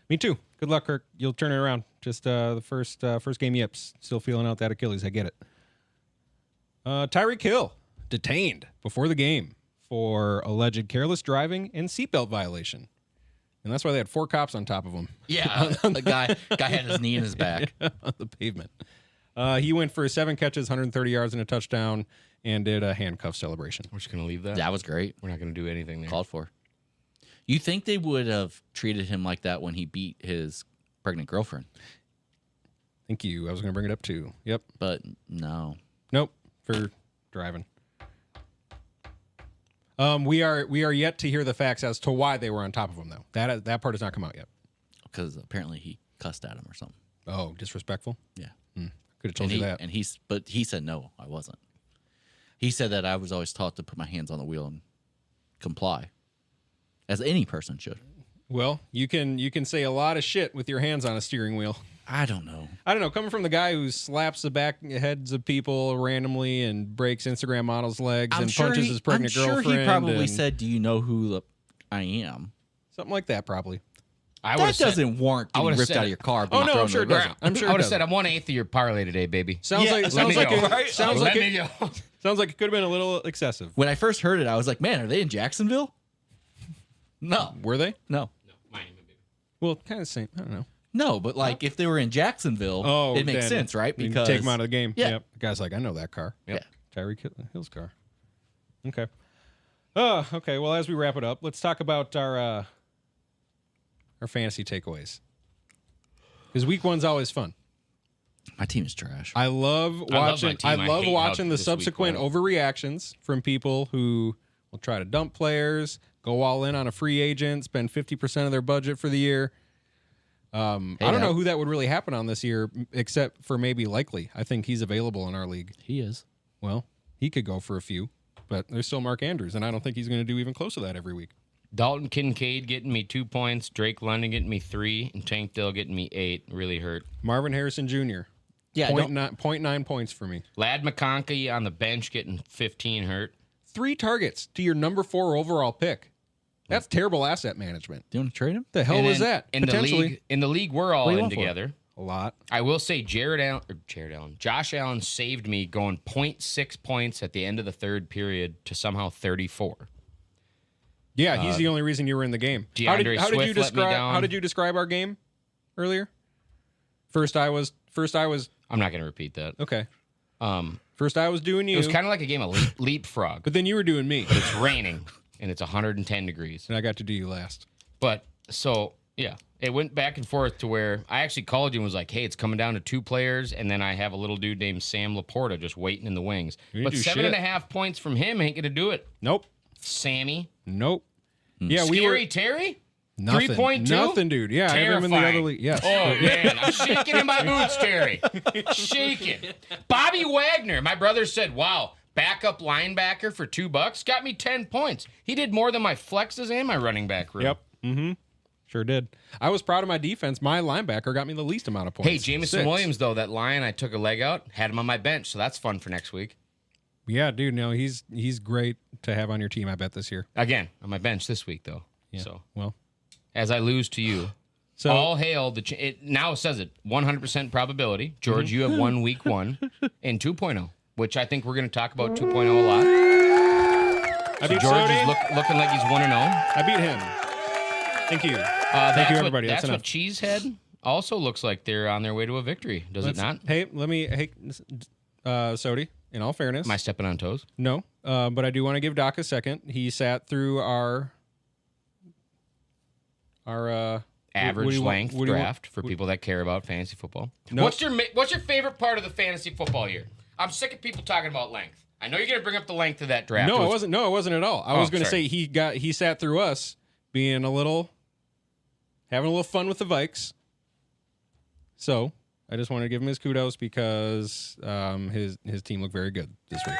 Me too. Good luck, Kirk. You'll turn it around. Just the first game yips. Still feeling out that Achilles. I get it. Tyreek Hill detained before the game for alleged careless driving and seatbelt violation, and that's why they had 4 cops on top of him. Yeah, the guy had his knee in his back. On the pavement. He went for 7 catches, 130 yards, and a touchdown, and did a handcuff celebration. We're just gonna leave that. That was great. We're not gonna do anything there. Called for. You think they would have treated him like that when he beat his pregnant girlfriend? Thank you. I was going to bring it up too. Yep. But no. Nope. For driving. We are yet to hear the facts as to why they were on top of him, though. That part has not come out yet. Because apparently he cussed at him or something. Oh, disrespectful. Yeah. Could have told you that. But he said no, I wasn't. He said that I was always taught to put my hands on the wheel and comply, as any person should. Well, you can say a lot of shit with your hands on a steering wheel. I don't know. I don't know. Coming from the guy who slaps the back heads of people randomly and breaks Instagram models' legs and punches his pregnant girlfriend. I'm sure he probably and said, "Do you know who I am?" something like that. Probably. I That doesn't warrant getting would've ripped said out of it. your car. Oh being no, thrown I'm sure to it the doesn't. ground. I'm sure I it would have said doesn't. I'm 1/8 of your parlay today, baby. Sounds Yeah, like let sounds me like go. it, Right? sounds Let like me it, go. sounds like it could have been a little excessive. When I first heard it, I was like, "Man, are they in Jacksonville?" No, Were they? no, Miami, baby. Well, kind of same. I don't know. no. But like, if they were in Jacksonville, it makes then sense, right? you can Because take him out of the game. Yeah. Yep. The guy's like, I know that car. yeah, Tyreek Hill's car. Okay. Okay. Well, as we wrap it up, let's talk about our fantasy takeaways. Because week 1's always fun. my team is trash. I love I love watching. my I team. I love hate watching how the this week subsequent went. overreactions from people who will try to dump players, go all in on a free agent, spend 50% of their budget for the year. I don't know who that would really happen on this year, except for maybe Likely. I think he's available in our league. He is. Well, he could go for a few, but there's still Mark Andrews, and I don't think he's going to do even close to that every week. Dalton Kincaid getting me 2 points, Drake London getting me 3, and Tank Dill getting me 8. Really hurt. Marvin Harrison Jr. Yeah, 0.9 points for me. Lad McConkey on the bench getting 15 hurt. 3 targets to your number 4 overall pick. That's terrible asset management. Do you want to trade him? The hell And was then that? In the Potentially league we're all What do you in want for it? together. a lot. I will say Josh Allen saved me going 0.6 points at the end of the third period to somehow 34. Yeah, he's the only reason you were in the game. DeAndre How did you Swift let me describe? down. How did you describe our game earlier? First, I was. I'm not going to repeat that. Okay. First, I was doing you. It was kind of like a game of leapfrog, but then you were doing me, but it's raining and it's 110 degrees. and I got to do you last. But so yeah, it went back and forth to where I actually called you and was like, "Hey, it's coming down to 2 players," and then I have a little dude named Sam Laporta just waiting in the wings. You But didn't do 7.5 points from him ain't going to do it. Nope. Sammy, Nope. Yeah, we Scary were Terry. nothing. 3.2? Nothing, dude. Yeah, I have him in the other Terrifying. league. Yes. Oh man, I'm shaking in my boots, Terry. Shaking. Bobby Wagner, my brother said, "Wow, backup linebacker for $2 got me 10 points. He did more than my flexes and my running back room." Yep. Mm-hmm. Sure did. I was proud of my defense. My linebacker got me the least amount of points. Hey, Jameson 6. Williams, though, that lion, I took a leg out, had him on my bench, so that's fun for next week. Yeah, dude. No, he's great to have on your team. I bet this year. Again, on my bench this week, though. Yeah. So Well. as I lose to you, So all hail the. It now says it 100% probability. George, you have won week 1 in 2.0, which I think we're going to talk about 2.0 a lot. I beat George Sodie. is looking like he's 1-0. I beat him. Thank you. Thank you, everybody. That's That's what Cheesehead also looks like they're on their way to a victory. Does it not? Hey, Sodie, in all fairness. Am I stepping on toes? No, but I do want to give Doc a second. He sat through our Average what do you want- length what do you want- draft for people that care about fantasy football. No. What's your favorite part of the fantasy football year? I'm sick of people talking about length. I know you're going to bring up the length of that draft. No, It I was- wasn't. No, I wasn't at all. I was going to sorry. say he sat through us being having a little fun with the Vikes. So I just wanted to give him his kudos because his team looked very good this week.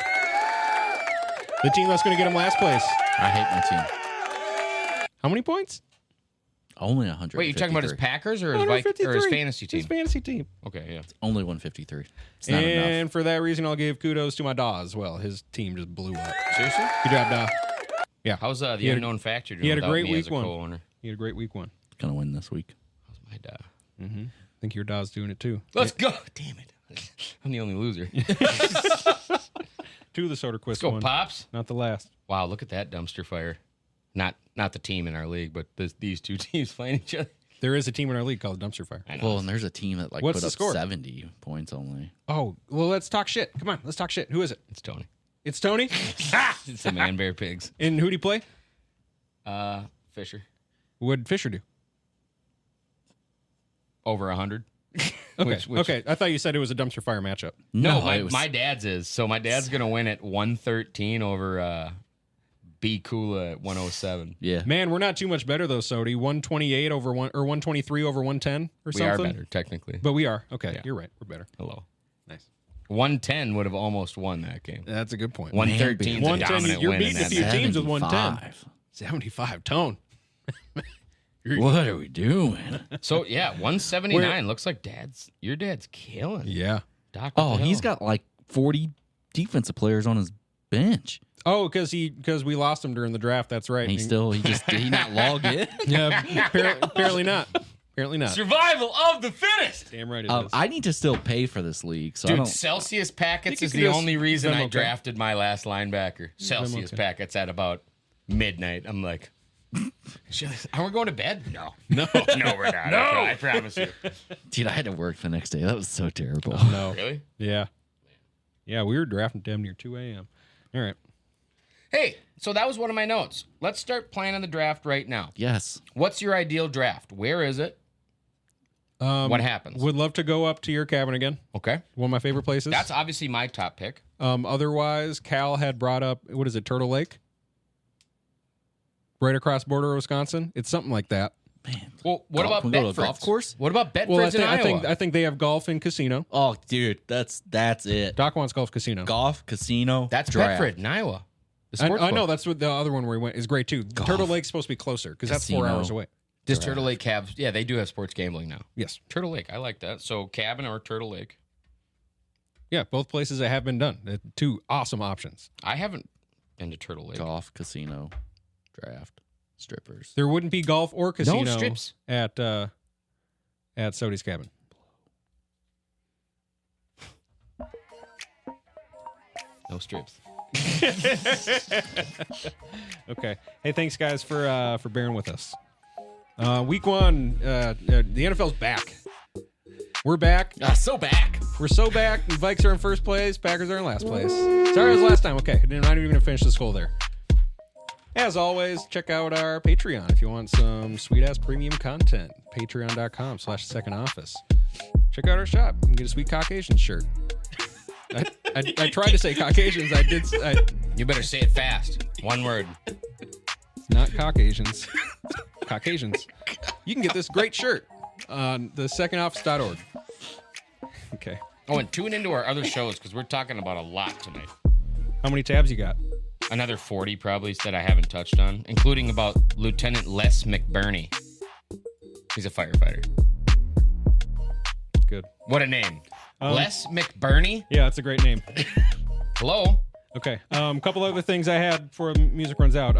The team that's going to get him last place. I hate my team. How many points? Only 100. Wait, you talking about his Packers or his or his 153. fantasy team? His fantasy team. Okay, yeah. Only 153. It's not And enough. for that reason, I'll give kudos to my Daw as well. His team just blew up. Seriously? Good job, Daw. Yeah. How's the had a- unknown factor doing he had a without great me as week a one. co-owner? He had a great week 1. Gonna win this week. How's my dad? I think your Daw's doing it too. Let's go. Damn it. I'm the only loser. 2 of the Soda Quist Let's go, one. Pops. Not the last. Wow, look at that dumpster fire. Not the team in our league, but these two teams playing each other. There is a team in our league called Dumpster Fire. I know. Well, and there's a team that What's put the up score? 70 points only. Oh, well, let's talk shit. Come on, let's talk shit. Who is it? It's Tony. It's Tony. It's the Man Bear Pigs. And who'd he play? Fisher. What'd Fisher do? Over 100. Okay. Okay. I thought you said it was a Dumpster Fire matchup. No, it was- my dad's is. So my dad's going to win at 113 over B Kula at 107. Yeah. Man, we're not too much better though, Sodie. 128 over 123 over 110 or We something. are better, technically. But we are. Okay. Yeah. You're right. We're better. Hello. Nice. 110 would have almost won that game. That's a good point. 113 is a 110, dominant you're win in beating a that few match. teams with 110. 75. 75. Tone. What are we doing? So, yeah, 179. Looks like your dad's killing. Yeah. Doc, Oh, what the he's hell? got like 40 defensive players on his bench. Oh, because we lost him during the draft. That's right. And did he not log in? Yeah. Apparently not. Apparently not. Survival of the fittest. Damn right it is. I need to still pay for this league, so I Dude, don't. Celsius packets You is can the just only reason I Venmo, drafted my last linebacker. Celsius okay. packets at about midnight. I'm like, are we going to bed? No. No. No, we're not. No. I promise you. Dude, I had to work the next day. That was so terrible. No. Really? Yeah. Yeah, we were drafting damn near 2 a.m. All right. Hey, so that was one of my notes. Let's start planning the draft right now. Yes. What's your ideal draft? Where is it? What happens? Would love to go up to your cabin again. Okay. One of my favorite places. That's obviously my top pick. Otherwise, Cal had brought up, what is it, Turtle Lake? Right across border of Wisconsin. It's something like that. Man. Well, what about Can we go to a Betfred's? golf course? What about Betfred's Well, in Iowa? I think they have golf and casino. Oh, dude, that's it. Doc wants golf casino. Golf, casino, That's draft. Betfred in Iowa. The I sports know book. that's what the other one where he went is great too. Turtle Lake's supposed to be closer because that's 4 Casino. hours away. Does Turtle Lake have? Yeah, they do have sports gambling now. Yes. Turtle Lake, I like that. So cabin or Turtle Lake. Yeah, both places that have been done. Two awesome options. I haven't been to Turtle Lake. Golf, casino, draft, strippers. There wouldn't be golf or casino strips. at Sodie's cabin. No strips. Okay. Hey, thanks guys for bearing with us. Week 1, the NFL's back. We're back. So back. We're so back. The Vikes are in first place. Packers are in last place. Sorry, it was last time. Okay, I'm not even going to finish the skull there. As always, check out our Patreon if you want some sweet-ass premium content. Patreon.com/secondoffice. Check out our shop. You can get a sweet Caucasian shirt. I tried to say Caucasians. You better say it fast. One word. It's not Caucasians. Caucasians. You can get this great shirt on the secondoffice.org. Okay. Oh, and tune into our other shows because we're talking about a lot tonight. How many tabs you got? Another 40 probably that I haven't touched on, including about Lieutenant Les McBurney. He's a firefighter. Good. What a name. Les McBurney? Yeah, that's a great name. Hello? Okay. Couple other things I had before music runs out.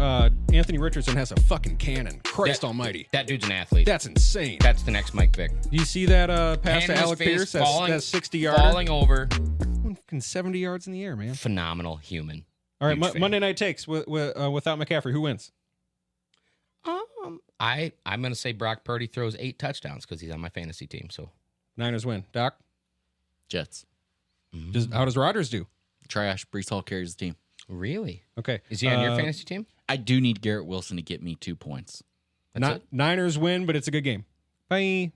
Anthony Richardson has a fucking cannon. Christ almighty. That dude's an athlete. That's insane. That's the next Mike Vick. Do you see that pass to Hand in his Alec face, Pierce? That's 60 yards. Falling over. Fucking 70 yards in the air, man. Phenomenal human. All right, Huge fan. Monday Night Takes without McCaffrey. Who wins? I'm going to say Brock Purdy throws 8 touchdowns because he's on my fantasy team. So Niners win. Doc? Jets. How does Rodgers do? Trash. Brees Hall carries the team. Really? Okay. Is he on your fantasy team? I do need Garrett Wilson to get me 2 points. That's it? Niners win, but it's a good game. Bye.